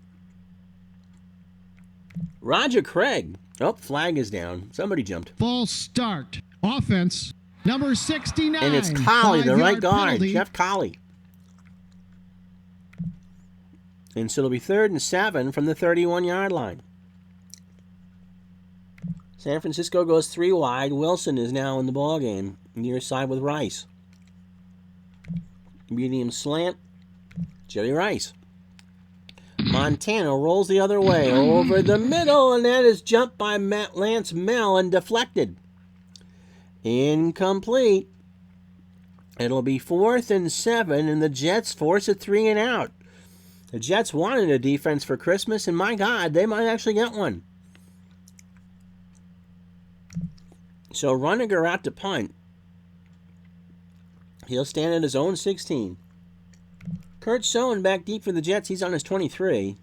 Roger Craig. Oh, flag is down. Somebody jumped. False start. Offense. Number 69. And it's Colley, the right guard. Penalty. Jeff Colley. And so it'll be 3rd and 7 from the 31-yard line. San Francisco goes 3 wide. Wilson is now in the ballgame, near side with Rice. Medium slant. Jerry Rice. Montana rolls the other way over the middle, and that is jumped by Lance Mell and deflected. Incomplete. It'll be 4th and 7, and the Jets force a 3 and out. The Jets wanted a defense for Christmas, and my God, they might actually get one. So Runniger out to punt. He'll stand at his own 16. Kurt Sohn back deep for the Jets. He's on his 23.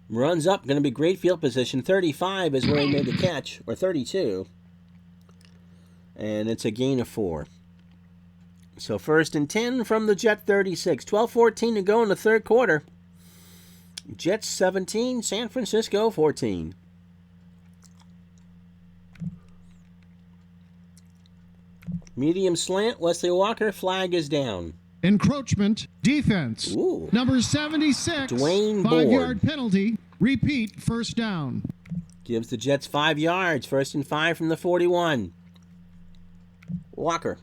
Runs up. Going to be great field position. 35 is where he made the catch, or 32. And it's a gain of 4. So 1st and 10 from the Jet 36. 12:14 to go in the third quarter. Jets 17, San Francisco 14. Medium slant, Wesley Walker, flag is down. Encroachment, defense. Ooh. Number 76. Dwayne Board. 5-yard penalty. Repeat, first down. Gives the Jets 5 yards. 1st and 5 from the 41. Walker.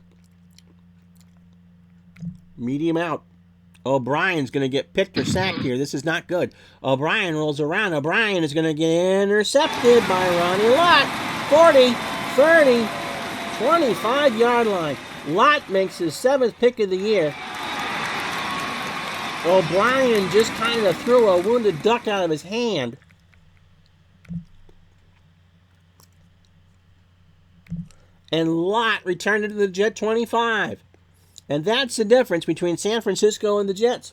Medium out. O'Brien's going to get picked or sacked here. This is not good. O'Brien rolls around. O'Brien is going to get intercepted by Ronnie Lott. 40, 30, 25-yard line. Lott makes his 7th pick of the year. O'Brien just kind of threw a wounded duck out of his hand. And Lott returned it to the Jet 25. And that's the difference between San Francisco and the Jets.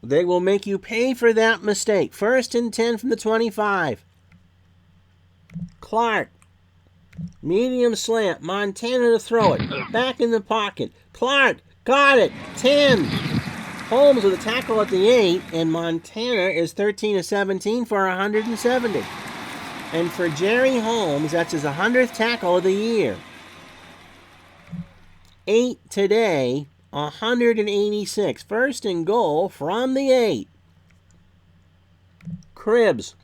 They will make you pay for that mistake. 1st and 10 from the 25. Clark. Medium slant. Montana to throw it. Back in the pocket. Clark. Got it. 10. Holmes with a tackle at the 8. And Montana is 13 of 17 for 170. And for Jerry Holmes, that's his 100th tackle of the year. 8 today, 186. 1st and goal from the 8. Cribbs.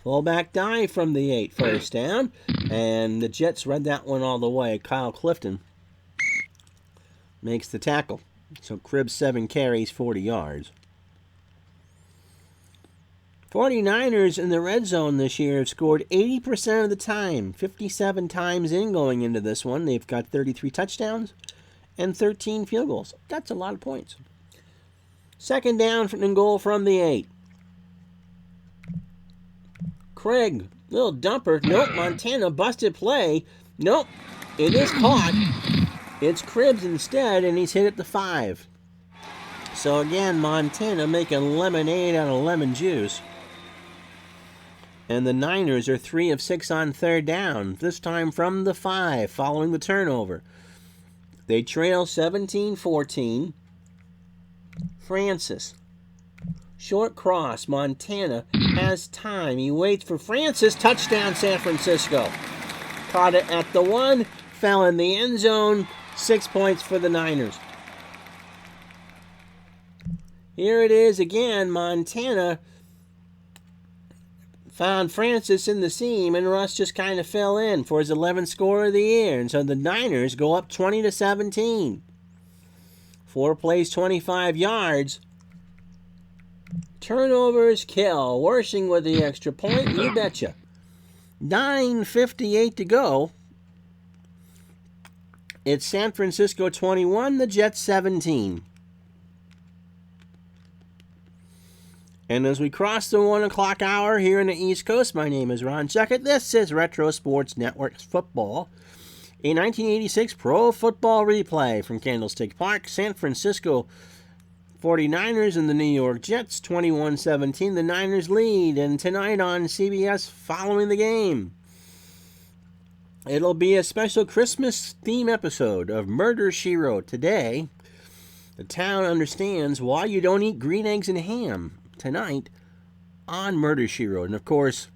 Fullback dive from the 8. 1st down. And the Jets read that one all the way. Kyle Clifton makes the tackle. So Cribbs 7 carries, 40 yards. 49ers in the red zone this year have scored 80% of the time, 57 times in going into this one. They've got 33 touchdowns and 13 field goals. That's a lot of points. 2nd down and goal from the 8. Craig, little dumper. Nope, Montana busted play. Nope, it is caught. It's Cribbs instead, and he's hit at the 5. So again, Montana making lemonade out of lemon juice. And the Niners are 3 of 6 on 3rd down, this time from the 5, following the turnover. They trail 17-14. Francis. Short cross. Montana has time. He waits for Francis. Touchdown, San Francisco. Caught it at the 1, fell in the end zone. 6 points for the Niners. Here it is again. Montana found Francis in the seam, and Russ just kind of fell in for his 11th score of the year. And so the Niners go up 20-17. 4 plays, 25 yards. Turnovers kill. Worshing with the extra point, you betcha. 9:58 to go. It's San Francisco 21, the Jets 17. And as we cross the 1 o'clock hour here in the East Coast, my name is Ron Chuckett. This is Retro Sports Network's Football, a 1986 Pro Football replay from Candlestick Park. San Francisco 49ers and the New York Jets, 21-17. The Niners lead, and tonight on CBS following the game, it'll be a special Christmas theme episode of Murder, She Wrote. Today, the town understands why you don't eat green eggs and ham. Tonight on Murder, She Wrote. And of course,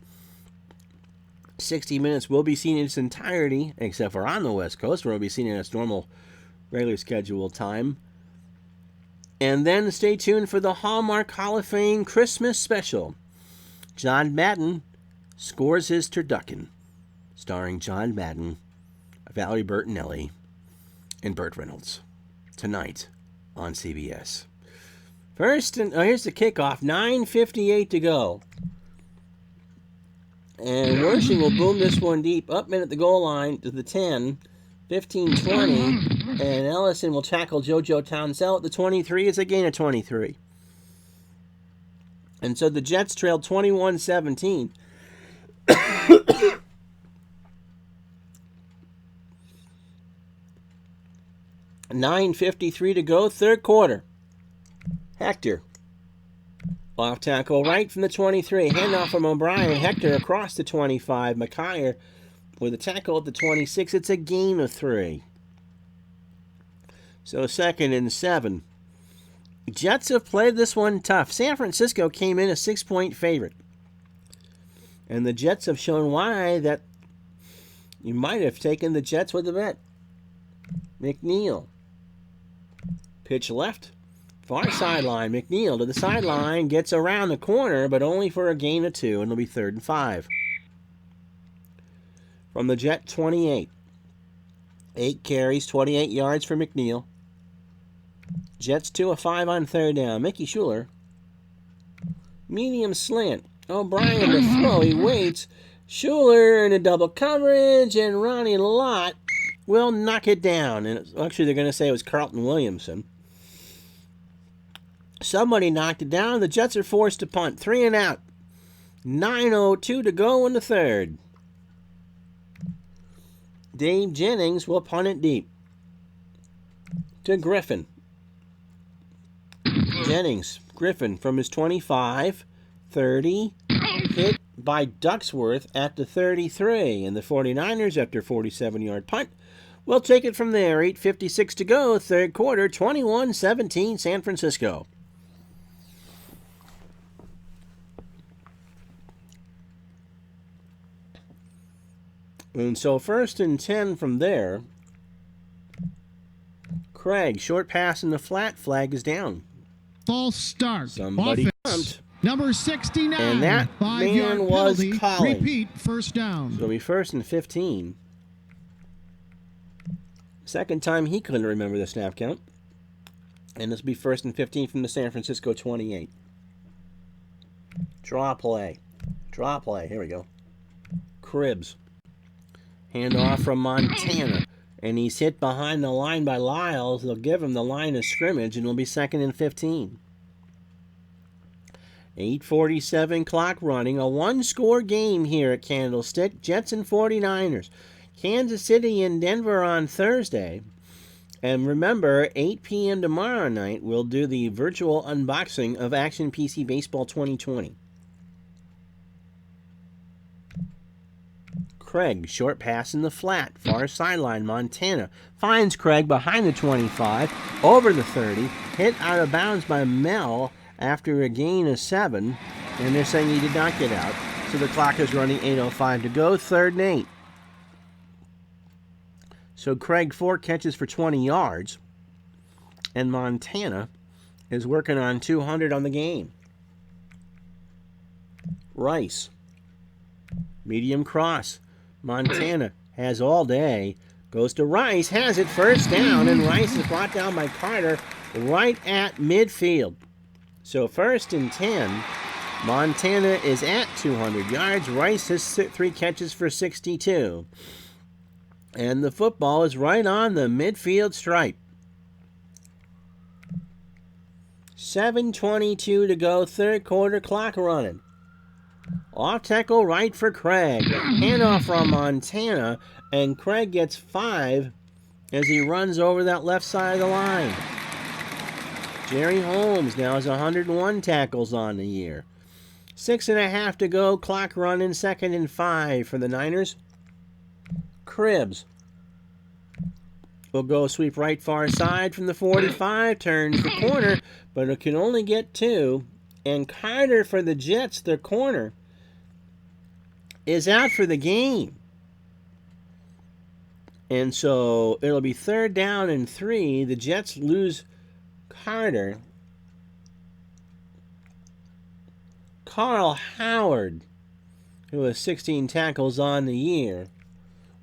60 Minutes will be seen in its entirety, except for on the West Coast, where it'll be seen in its normal, regular scheduled time. And then stay tuned for the Hallmark Hall of Fame Christmas special. John Madden scores his turducken, starring John Madden, Valerie Bertinelli, and Burt Reynolds. Tonight on CBS. First, here's the kickoff. 9:58 to go. And Worshing will boom this one deep. Up in at the goal line to the 10. 15-20. And Ellison will tackle JoJo Townsell at the 23. It's a gain of 23. And so the Jets trailed 21-17. 9:53 to go, 3rd quarter. Hector. Off tackle right from the 23. Handoff from O'Brien. Hector across the 25. McKyer with a tackle at the 26. It's a gain of 3. So 2nd and 7. Jets have played this one tough. San Francisco came in a 6-point favorite. And the Jets have shown why that you might have taken the Jets with a bet. McNeil. Pitch left. Far sideline. McNeil to the sideline. Gets around the corner, but only for a gain of 2. And it'll be 3rd and 5. From the Jet 28. 8 carries, 28 yards for McNeil. Jets 2 of 5 on third down. Mickey Schuler. Medium slant. O'Brien to throw. He waits. Schuler in a double coverage, and Ronnie Lott will knock it down. And actually, they're going to say it was Carlton Williamson. Somebody knocked it down. The Jets are forced to punt. 3 and out. 9:02 to go in the third. Dave Jennings will punt it deep to Griffin. Griffin from his 25, 30, hit by Ducksworth at the 33. And the 49ers, after a 47-yard punt, will take it from there. 8:56 to go, third quarter, 21-17 San Francisco. And so 1st and 10 from there. Craig, short pass in the flat, flag is down. False start. Somebody Offense. jumped. Number 69. And that man was penalty. calling. Repeat, first down. So it'll be 1st and 15. Second time he couldn't remember the snap count. And this will be 1st and 15 from the San Francisco 28. Draw play. Here we go. Cribbs. Handoff from Montana. And he's hit behind the line by Lyles. They'll give him the line of scrimmage, and it'll be 2nd and 15. 8:47 clock running. A one-score game here at Candlestick. Jets and 49ers. Kansas City and Denver on Thursday. And remember, 8 p.m. tomorrow night, we'll do the virtual unboxing of Action PC Baseball 2020. Craig, short pass in the flat, far sideline. Montana finds Craig behind the 25, over the 30, hit out of bounds by Mel after a gain of 7, and they're saying he did not get out. So the clock is running. 8:05 to go, 3rd and 8. So Craig 4 catches for 20 yards, and Montana is working on 200 on the game. Rice, medium cross. Montana has all day. Goes to Rice, has it, first down, and Rice is brought down by Carter right at midfield. So 1st and 10. Montana is at 200 yards. Rice has 3 catches for 62. And the football is right on the midfield stripe. 7:22 to go, third quarter, clock running. Off tackle right for Craig. Handoff from Montana, and Craig gets 5 as he runs over that left side of the line. Jerry Holmes now has 101 tackles on the year. 6.5 to go, clock running, 2nd and 5 for the Niners. Cribbs will go sweep right far side from the 45, turns the corner, but it can only get 2. And Carter for the Jets, their corner, is out for the game. And so it'll be 3rd down and 3. The Jets lose Carter. Carl Howard, who has 16 tackles on the year,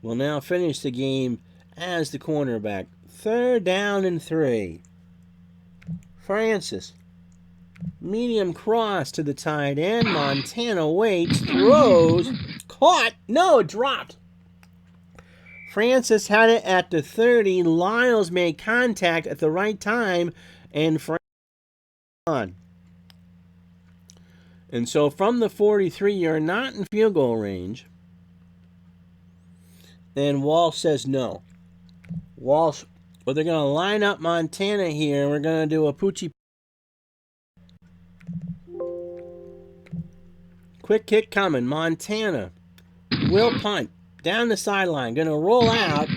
will now finish the game as the cornerback. 3rd down and 3. Francis, medium cross to the tight end. Montana waits, throws, caught, no, dropped. Francis had it at the 30. Lyles made contact at the right time, and Francis on. And so from the 43, you're not in field goal range. And Walsh says no. Walsh, well, they're going to line up Montana here, and we're going to do a Poochie. Quick kick coming. Montana will punt down the sideline. Going to roll out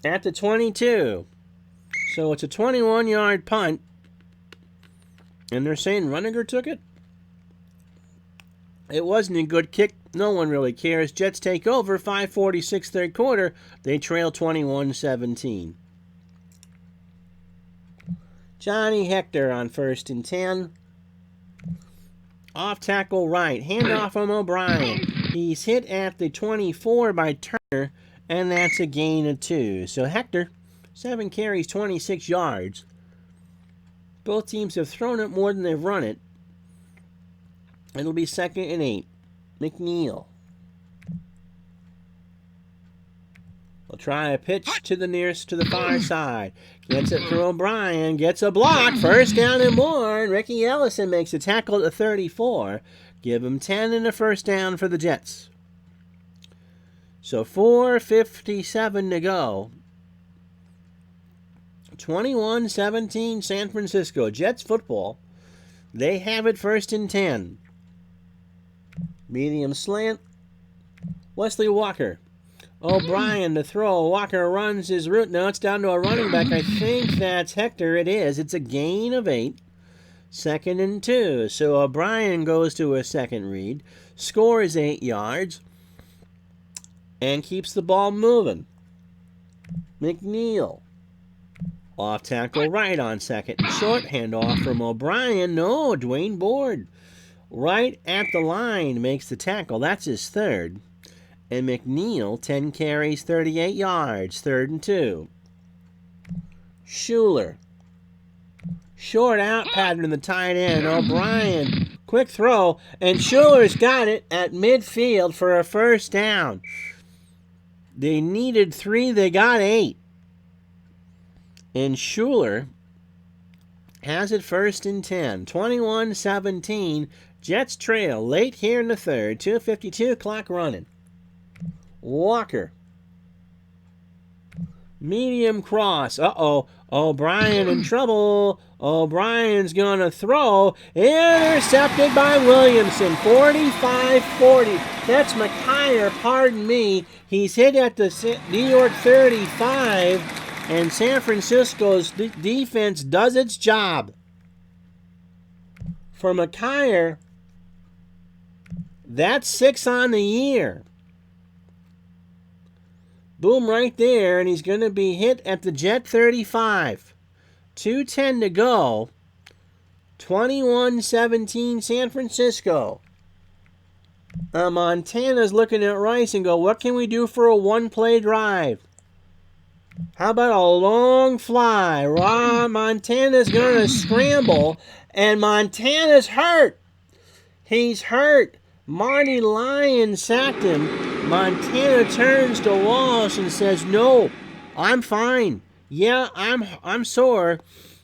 at the 22. So it's a 21-yard punt. And they're saying Runninger took it? It wasn't a good kick. No one really cares. Jets take over. 5:46 third quarter. They trail 21-17. Johnny Hector on 1st and 10. Off tackle right. Handoff from O'Brien. He's hit at the 24 by Turner, and that's a gain of 2. So Hector, 7 carries, 26 yards. Both teams have thrown it more than they've run it. It'll be 2nd and 8. McNeil will try a pitch to the far side. Gets it through O'Brien. Gets a block. 1st down and more. And Ricky Ellison makes a tackle at the 34. Give him 10 and a 1st down for the Jets. So 4:57 to go. 21-17 San Francisco. Jets football. They have it 1st and 10. Medium slant. Wesley Walker. O'Brien to throw. Walker runs his route. Now it's down to a running back. I think that's Hector. It is. It's a gain of 8. 2nd and 2. So O'Brien goes to a second read. Scores 8 yards. And keeps the ball moving. McNeil. Off tackle right on 2nd and short. Handoff from O'Brien. No, Dwayne Board. Right at the line makes the tackle. That's his 3rd. And McNeil, 10 carries, 38 yards. 3rd and 2. Schuler. Short out pattern in the tight end. O'Brien. Quick throw. And Schuler's got it at midfield for a 1st down. They needed 3. They got 8. And Schuler has it 1st and 10. 21-17. Jets trail late here in the 3rd. 2:52 clock running. Walker. Medium cross. Uh-oh. O'Brien in trouble. O'Brien's going to throw. Intercepted by Williamson. 45-40. That's McKyer, pardon me. He's hit at the New York 35, and San Francisco's defense does its job. For McKyer, that's 6 on the year. Boom right there, and he's going to be hit at the Jet 35. 2:10 to go. 21-17 San Francisco. Montana's looking at Rice and go, what can we do for a one-play drive? How about a long fly? Montana's going to scramble, and Montana's hurt. He's hurt. Marty Lyon sacked him. Montana turns to Walsh and says, no, I'm fine. Yeah, I'm sore.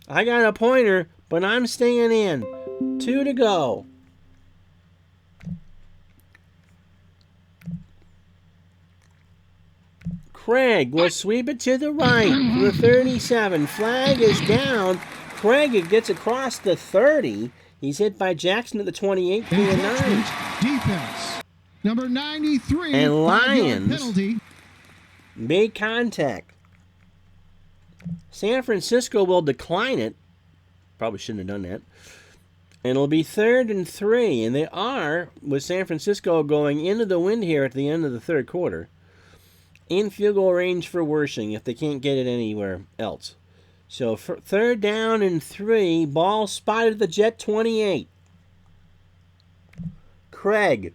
I got a pointer, but I'm staying in. 2 to go. Craig will sweep it to the right for the 37. Flag is down. Craig gets across the 30. He's hit by Jackson at the 28 for the 9. Defense. Number 93. And Lions penalty. made contact. San Francisco will decline it. Probably shouldn't have done that. And it'll be 3rd and 3. And they are, with San Francisco going into the wind here at the end of the 3rd quarter, in field goal range for Worshing if they can't get it anywhere else. So 3rd down and 3. Ball spotted at the Jet 28. Craig.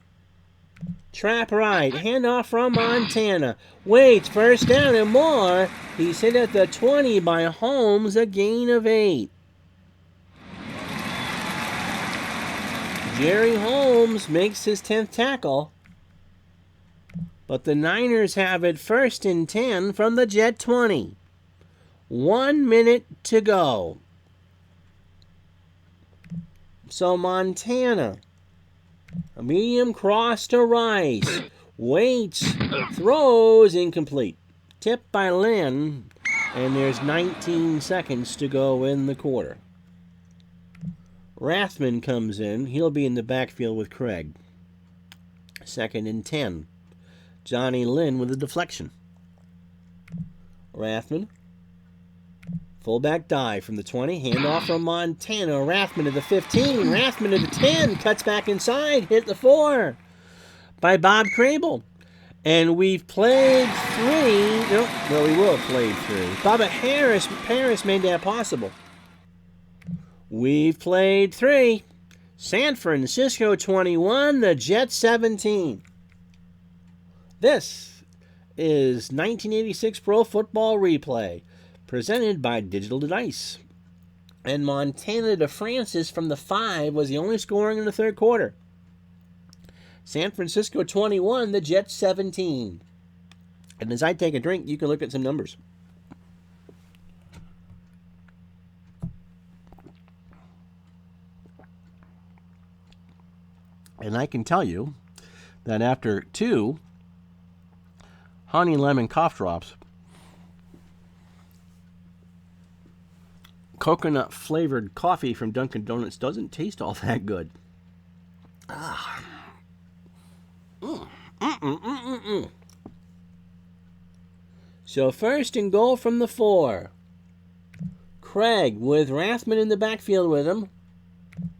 Trap right. Handoff from Montana. Waits. 1st down and more. He's hit at the 20 by Holmes. A gain of 8. Jerry Holmes makes his 10th tackle. But the Niners have it 1st and 10 from the Jet 20. 1 minute to go. So Montana, a medium cross to Rice. Waits, throws, incomplete. Tipped by Lynn, and there's 19 seconds to go in the quarter. Rathman comes in. He'll be in the backfield with Craig. 2nd and 10. Johnny Lynn with a deflection. Rathman. Fullback dive from the 20. Handoff from Montana. Rathman to the 15. Rathman to the 10. Cuts back inside. Hit the 4 by Bob Crable. And we've played 3. No, we will have played 3. Bubba Harris made that possible. We've played 3. San Francisco 21. The Jets 17. This is 1986 Pro Football Replay, presented by Digital Dice. And Montana to Francis from the 5 was the only scoring in the third quarter. San Francisco 21, the Jets 17. And as I take a drink, you can look at some numbers. And I can tell you that after 2 honey lemon cough drops, coconut flavored coffee from Dunkin' Donuts doesn't taste all that good. So first and goal from the 4. Craig with Rathman in the backfield with him.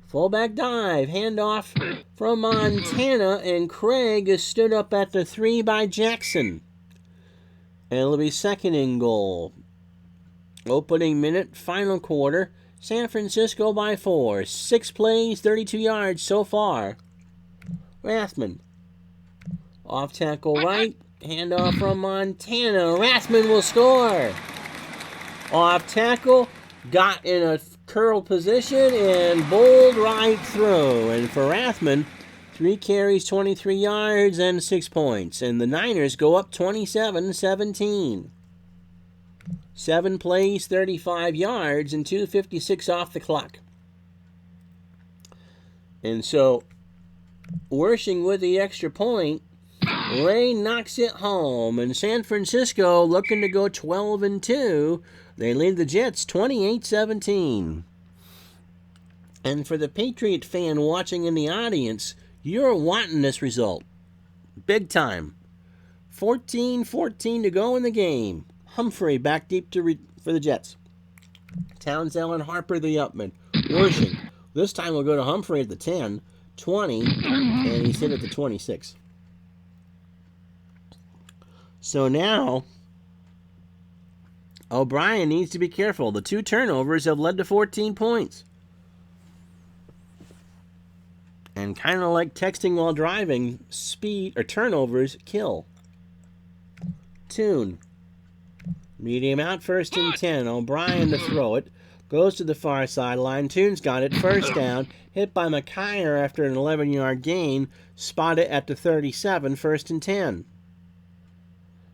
Fullback dive, handoff from Montana, and Craig is stood up at the 3 by Jackson. And it'll be second and goal. Opening minute, final quarter, San Francisco by 4. 6 plays, 32 yards so far. Rathman. Off tackle right, handoff from Montana. Rathman will score. Off tackle, got in a curl position and bowled right through. And for Rathman, 3 carries, 23 yards, and 6 points. And the Niners go up 27-17. 7 plays, 35 yards, and 2:56 off the clock. And so, Wershing with the extra point, Ray knocks it home. And San Francisco looking to go 12-2. They lead the Jets 28-17. And for the Patriot fan watching in the audience, you're wanting this result. Big time. 14-14 to go in the game. Humphrey back deep for the Jets. Townsend and Harper the upman. Wershing. This time we'll go to Humphrey at the 10, 20, and he's hit at the 26. So now, O'Brien needs to be careful. The 2 turnovers have led to 14 points. And kind of like texting while driving, speed or turnovers kill. Tune. Medium out, first and 10. O'Brien to throw it. Goes to the far sideline. Tune's got it. First down. Hit by McKyer after an 11-yard gain. Spot it at the 37. First and 10.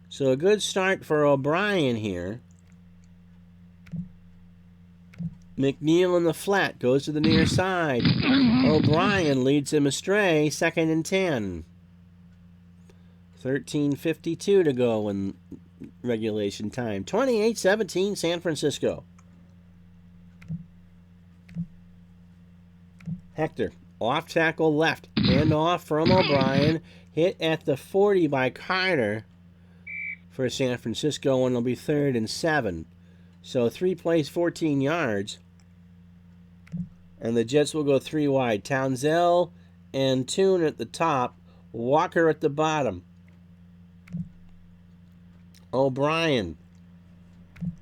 So a good start for O'Brien here. McNeil in the flat. Goes to the near side. O'Brien leads him astray. Second and 10. 13:52 to go in regulation time. 28-17 San Francisco. Hector, off tackle left. Hand off from O'Brien. Hit at the 40 by Carter for San Francisco, and it'll be 3rd and 7. So 3 plays, 14 yards. And the Jets will go 3 wide. Townsend and Tune at the top. Walker at the bottom. O'Brien.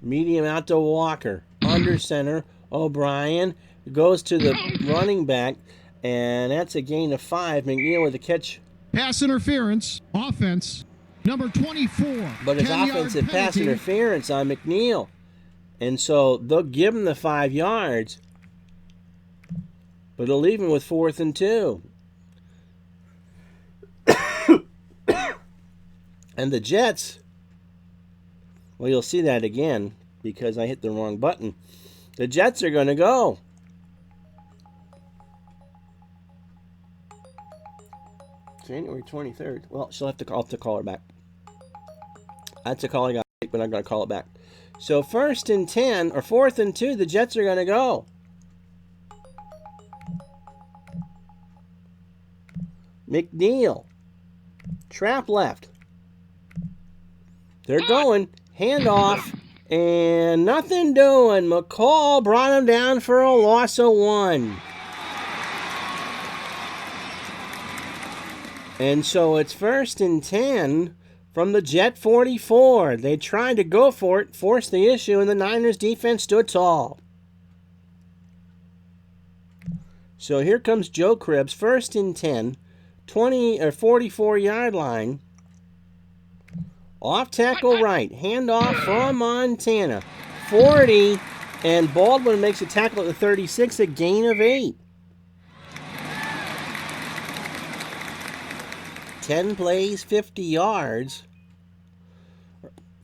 Medium out to Walker. Under center. O'Brien goes to the running back. And that's a gain of 5. McNeil with a catch. Pass interference. Offense. Number 24. But it's offensive pass interference on McNeil. And so they'll give him the 5 yards. But they'll leave him with 4th and 2. And the Jets, well, you'll see that again because I hit the wrong button. The Jets are going to go. January 23rd. Well, I'll have to call her back. That's a call I got, but I'm going to call it back. So 1st and 10, or 4th and 2, the Jets are going to go. McNeil. Trap left. They're going. Handoff. And nothing doing. McCall brought him down for a loss of 1. And so it's 1st and 10 from the Jet 44. They tried to go for it, forced the issue, and the Niners defense stood tall. So here comes Joe Cribbs, 1st and 10, 20 or 44-yard line. Off tackle right, handoff from Montana. 40, And Baldwin makes a tackle at the 36, a gain of 8. 10 plays, 50 yards.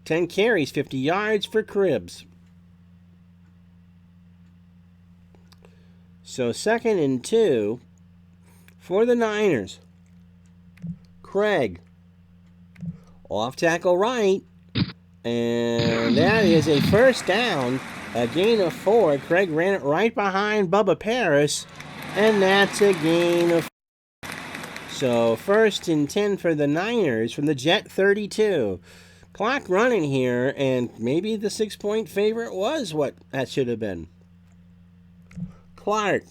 10 carries, 50 yards for Cribbs. So 2nd and 2 for the Niners. Craig. Off tackle right. And that is a first down. A gain of 4. Craig ran it right behind Bubba Paris. And that's a gain of 4. So 1st and 10 for the Niners from the Jet 32. Clock running here, and maybe the 6-point favorite was what that should have been. Clark.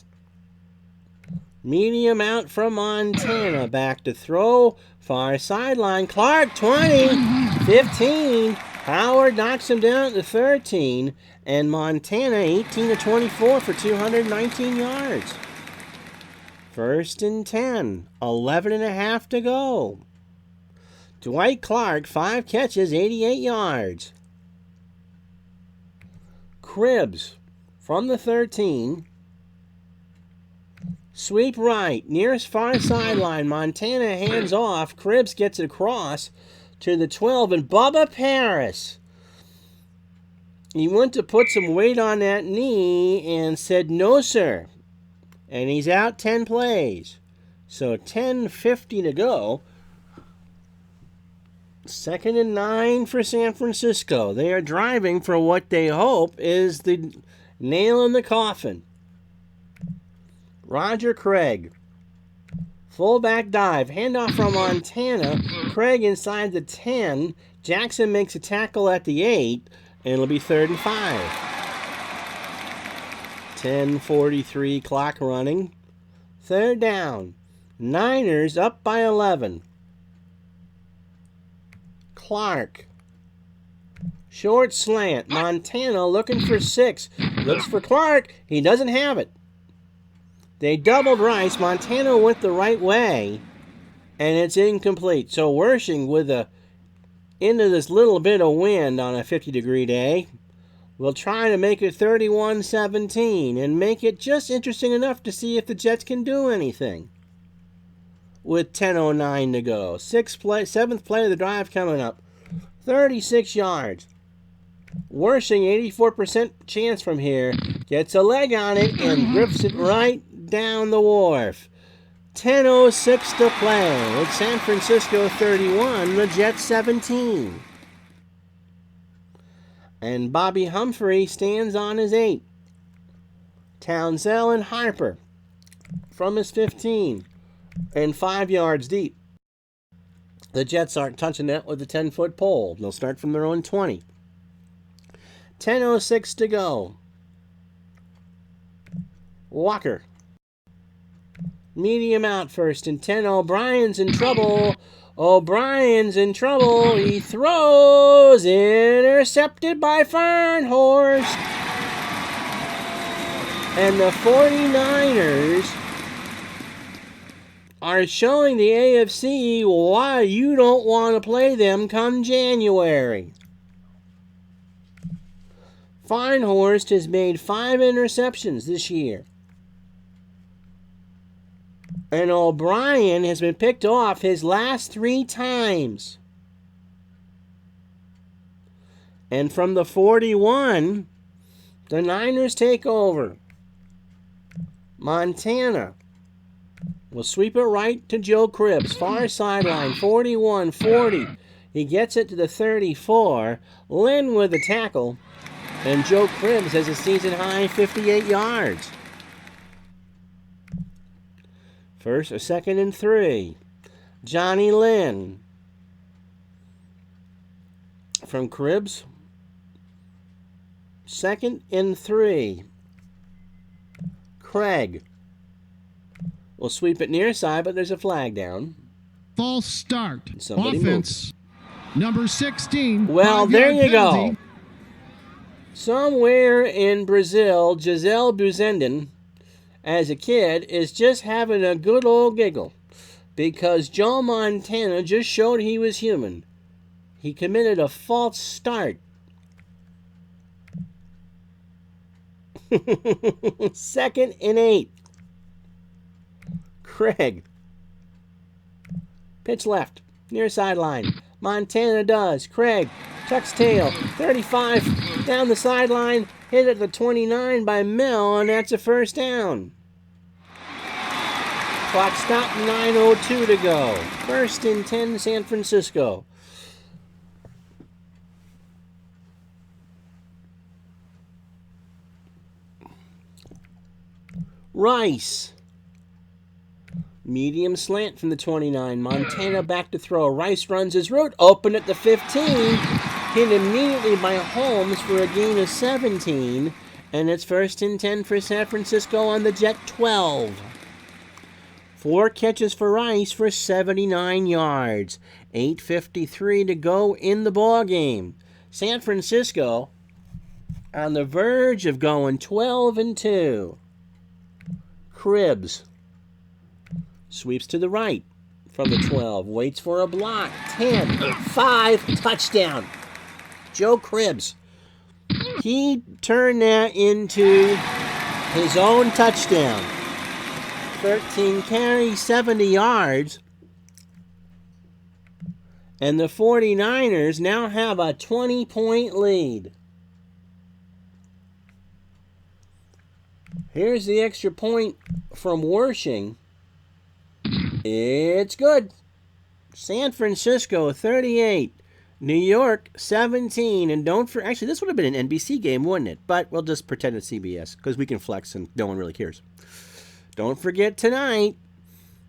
Medium out from Montana. Back to throw. Far sideline. Clark, 20. 15. Howard knocks him down at the 13. And Montana, 18 to 24 for 219 yards. 1st and 10. 11 and a half to go. Dwight Clark, 5 catches, 88 yards. Cribbs from the 13. Sweep right, nearest far sideline. Montana hands off. Cribbs gets it across to the 12. And Bubba Paris, he went to put some weight on that knee and said, no, sir. And he's out 10 plays. So 10:50 to go. 2nd and 9 for San Francisco. They are driving for what they hope is the nail in the coffin. Roger Craig. Fullback dive. Handoff from Montana. Craig inside the 10. Jackson makes a tackle at the 8. And it'll be 3rd and 5. 10:43 clock running. 3rd down. Niners up by 11. Clark. Short slant. Montana looking for 6. Looks for Clark. He doesn't have it. They doubled Rice. Montana went the right way. And it's incomplete. So Wershing with into this little bit of wind on a 50-degree day will try to make it 31-17 and make it just interesting enough to see if the Jets can do anything. With 10:09 to go. 7th play of the drive coming up. 36 yards. Wershing, 84% chance from here. Gets a leg on it and rips it right down the wharf. 10:06 to play. It's San Francisco 31, the Jets 17. And Bobby Humphrey stands on his 8. Townsell and Harper from his 15. And 5 yards deep. The Jets aren't touching that with a 10-foot pole. They'll start from their own 20. 10:06 to go. Walker. Medium out 1st and 10. O'Brien's in trouble. O'Brien's in trouble. He throws. Intercepted by Farnhorst. And the 49ers are showing the AFC why you don't want to play them come January. Farnhorst has made 5 interceptions this year. And O'Brien has been picked off his last 3 times. And from the 41, the Niners take over. Montana will sweep it right to Joe Cribbs. Far sideline, 41-40. He gets it to the 34. Lynn with the tackle. And Joe Cribbs has a season-high 58 yards. 1st or 2nd and 3. Johnny Lynn from Cribbs. 2nd and 3. Craig will sweep it near side, but there's a flag down. False start. Somebody Offense. Number 16. Well, there you penalty. go. Somewhere in Brazil, Gisele Buzendin, as a kid, is just having a good old giggle because Joe Montana just showed he was human. He committed a false start. 2nd and 8. Craig. Pitch left. Near sideline. Montana does. Craig tucks tail. 35 down the sideline. Hit at the 29 by Mel, and that's a first down. Clock stopped, 9:02 to go. 1st and 10, San Francisco. Rice. Medium slant from the 29. Montana back to throw. Rice runs his route. Open at the 15. Hit immediately by Holmes for a gain of 17. And it's 1st and 10 for San Francisco on the Jet 12. 4 catches for Rice for 79 yards. 8:53 to go in the ball game. San Francisco on the verge of going 12-2. Cribbs sweeps to the right from the 12. Waits for a block. 10, 5, touchdown. Joe Cribbs. He turned that into his own touchdown. 13 carries, 70 yards. And the 49ers now have a 20-point lead. Here's the extra point from Wersching. It's good. San Francisco 38, New York 17, and actually this would have been an NBC game, wouldn't it? But we'll just pretend it's CBS because we can flex and no one really cares. Don't forget tonight,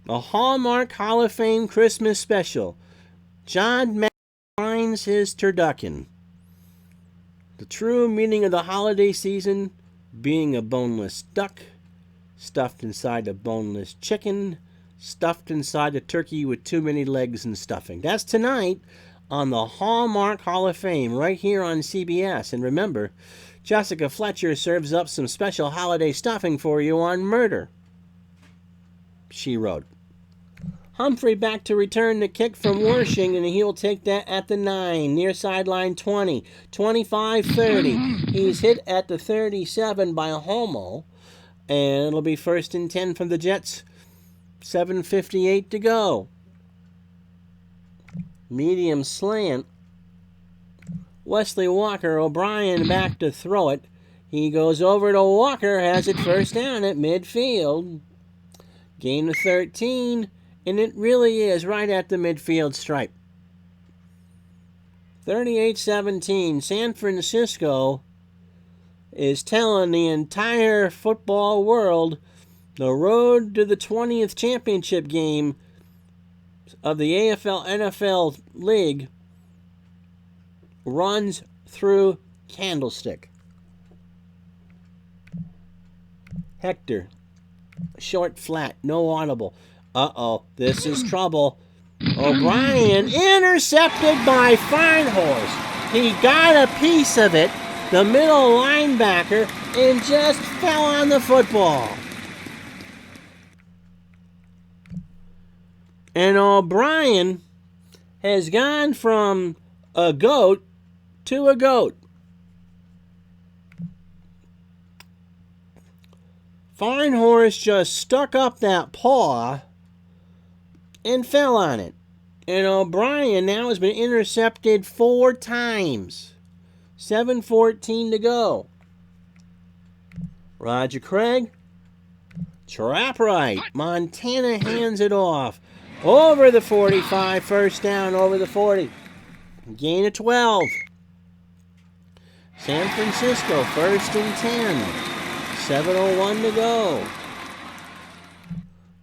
a Hallmark Hall of Fame Christmas special. John Madden finds his turducken. The true meaning of the holiday season being a boneless duck, stuffed inside a boneless chicken, stuffed inside a turkey with too many legs and stuffing. That's tonight on the Hallmark Hall of Fame right here on CBS. And remember, Jessica Fletcher serves up some special holiday stuffing for you on Murder, she wrote. Humphrey back to return the kick from Wersching, and he'll take that at the 9, near sideline 20, 25, 30. He's hit at the 37 by Homo, and it'll be 1st and 10 from the Jets. 7:58 to go. Medium slant. Wesley Walker, O'Brien back to throw it. He goes over to Walker, has it 1st down at midfield. Gain of 13, and it really is right at the midfield stripe. 38-17, San Francisco is telling the entire football world the road to the 20th championship game of the AFL-NFL League runs through Candlestick. Hector. Short flat, no audible. Uh-oh, this is trouble. O'Brien intercepted by Farnhorst. He got a piece of it, the middle linebacker, and just fell on the football. And O'Brien has gone from a goat to a goat. Farnhorst just stuck up that paw and fell on it. And O'Brien now has been intercepted 4 times. 7:14 to go. Roger Craig. Trap right. Montana hands it off. Over the 45. 1st down over the 40. Gain of 12. San Francisco 1st and 10. 7:01 to go.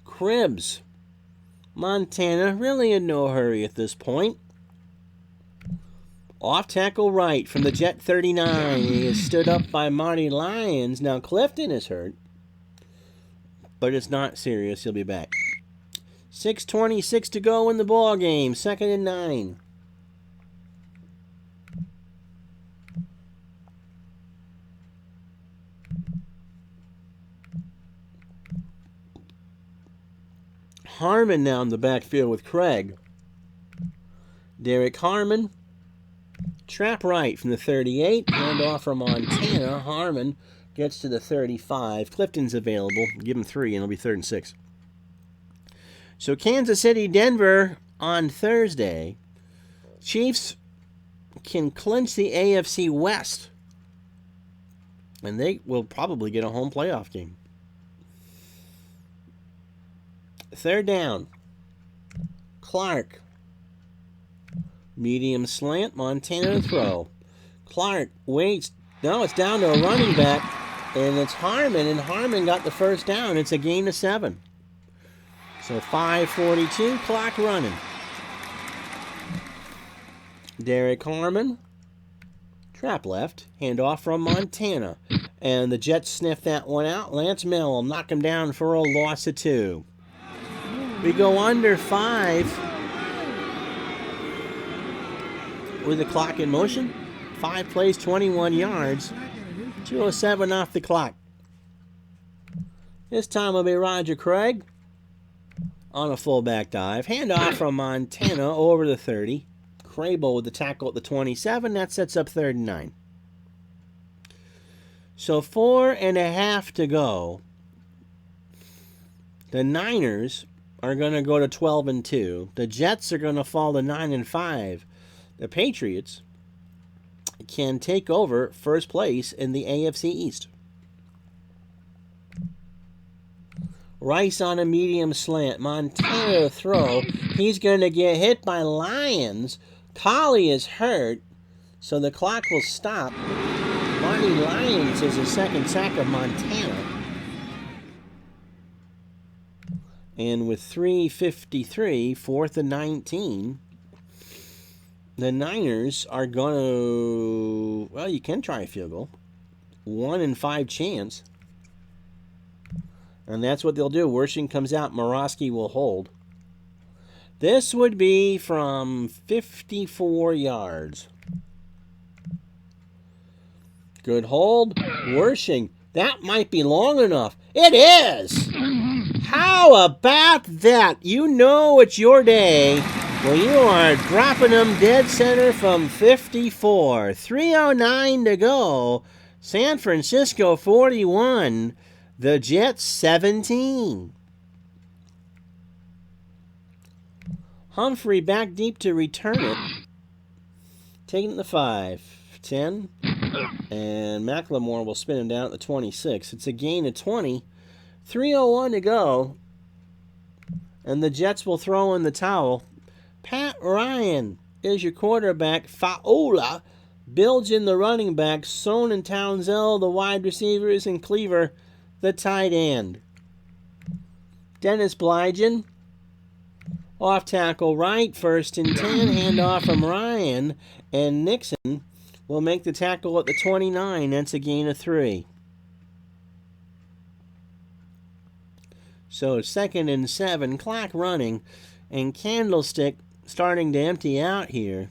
Cribbs. Montana really in no hurry at this point. Off tackle right from the Jet 39. He is stood up by Marty Lyons. Now Clifton is hurt, but it's not serious. He'll be back. 6:26 to go in the ball game. 2nd and 9. Harmon now in the backfield with Craig. Derek Harmon. Trap right from the 38. Hand off from Montana. Harmon gets to the 35. Clifton's available. Give him 3, and it'll be 3rd and 6. So Kansas City, Denver on Thursday. Chiefs can clinch the AFC West, and they will probably get a home playoff game. 3rd down. Clark. Medium slant. Montana to throw. Clark waits. No, it's down to a running back, and it's Harmon, and Harmon got the 1st down. It's a gain of 7. So 5:42, clock running. Derek Harmon. Trap left. Handoff from Montana. And the Jets sniff that one out. Lance Mill will knock him down for a loss of 2. We go under 5 with the clock in motion. 5 plays, 21 yards. 2:07 off the clock. This time will be Roger Craig on a fullback dive. Handoff from Montana over the 30. Crable with the tackle at the 27. That sets up 3rd and 9. So 4.5 to go. The Niners are going to go to 12 and 2. The Jets are going to fall to 9 and 5. The Patriots can take over first place in the AFC East. Rice on a medium slant. Montana to throw. He's going to get hit by Lyons. Colley is hurt, so the clock will stop. Marty Lyons is the 2nd sack of Montana. And with 3:53, 4th and 19, the Niners are going to, well, you can try a field goal. 1 in 5 chance. And that's what they'll do. Wershing comes out. Morosky will hold. This would be from 54 yards. Good hold. Wershing. That might be long enough. It is! How about that? You know it's your day. Well, you are dropping them dead center from 54. 3:09 to go. San Francisco 41. The Jets 17. Humphrey back deep to return it. Taking the 5. 10. And McLemore will spin him down at the 26. It's a gain of 20. 3:01 to go. And the Jets will throw in the towel. Pat Ryan is your quarterback. Faola builds in the running back. Sohn and Townsend, the wide receivers, and Cleaver, the tight end. Dennis Blygen, off tackle right, 1st and 10. Handoff from Ryan, and Nixon will make the tackle at the 29. That's a gain of 3. So 2nd and 7, clock running, and Candlestick starting to empty out here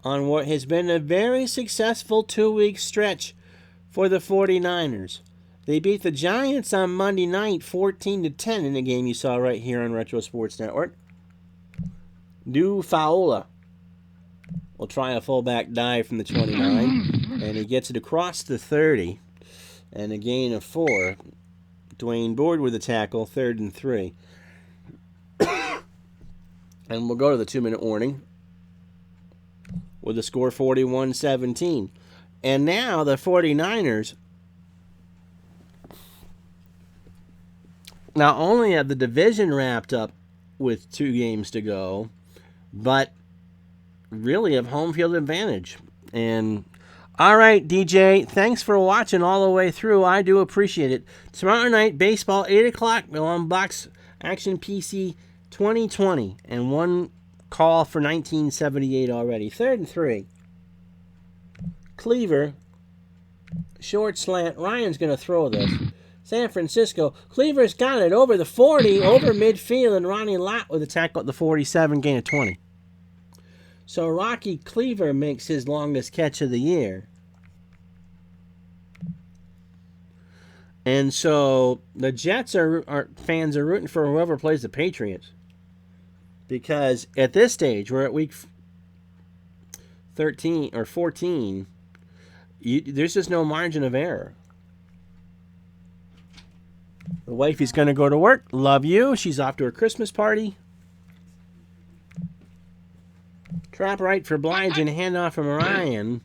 on what has been a very successful 2-week stretch for the 49ers. They beat the Giants on Monday night 14-10 in the game you saw right here on Retro Sports Network. Du Faola will try a fullback dive from the 29, and he gets it across the 30, and a gain of 4. Dwayne Board with the tackle, 3rd and 3. And we'll go to the 2-minute warning with the score 41-17. And now the 49ers not only have the division wrapped up with 2 games to go, but really have home field advantage. And all right, DJ, thanks for watching all the way through. I do appreciate it. Tomorrow night, baseball, 8 o'clock. We'll unbox Action PC 2020 and one call for 1978 already. 3rd and 3. Cleaver, short slant. Ryan's going to throw this. San Francisco. Cleaver's got it over the 40, over midfield, and Ronnie Lott with a tackle at the 47, gain of 20. So Rocky Cleaver makes his longest catch of the year. And so the Jets fans are rooting for whoever plays the Patriots. Because at this stage, we're at week 13 or 14, there's just no margin of error. The wifey's going to go to work. Love you. She's off to her Christmas party. Trap right for Blige and handoff from Ryan.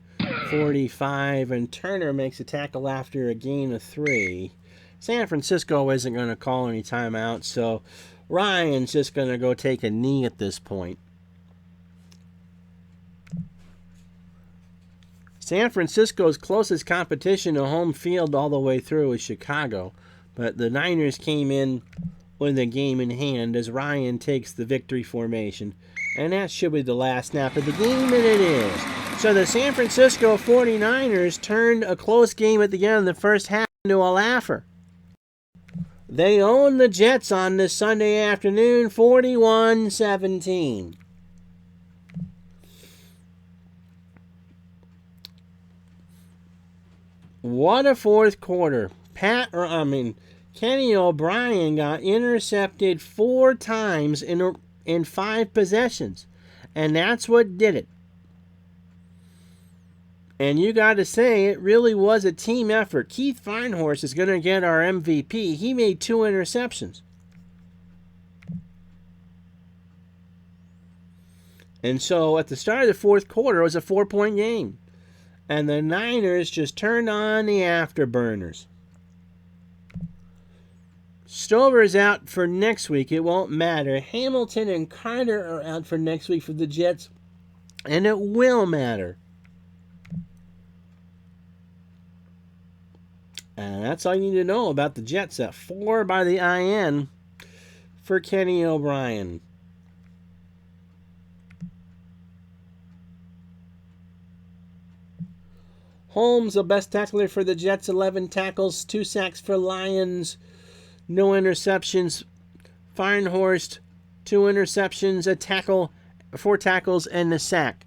45, and Turner makes a tackle after a gain of 3. San Francisco isn't going to call any timeouts, so Ryan's just going to go take a knee at this point. San Francisco's closest competition to home field all the way through is Chicago, but the Niners came in with the game in hand as Ryan takes the victory formation, and that should be the last snap of the game, and it is. So the San Francisco 49ers turned a close game at the end of the first half into a laugher. They own the Jets on this Sunday afternoon, 41-17. What a fourth quarter. Kenny O'Brien got intercepted 4 times in 5 possessions, and that's what did it. And you got to say, it really was a team effort. Keith Feinhorst is going to get our MVP. He made 2 interceptions. And so at the start of the fourth quarter, it was a 4-point game. And the Niners just turned on the afterburners. Stover's out for next week. It won't matter. Hamilton and Carter are out for next week for the Jets. And it will matter. And that's all you need to know about the Jets at 4 by the IN for Kenny O'Brien. Holmes, the best tackler for the Jets, 11 tackles, 2 sacks for Lions, no interceptions. Feinhorst, 2 interceptions, a tackle, 4 tackles, and a sack.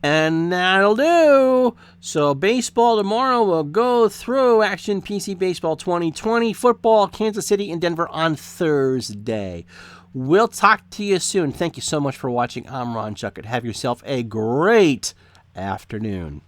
And that'll do. So baseball tomorrow will go through Action PC Baseball 2020. Football, Kansas City and Denver on Thursday. We'll talk to you soon. Thank you so much for watching. I'm Ron Chuckett. Have yourself a great afternoon.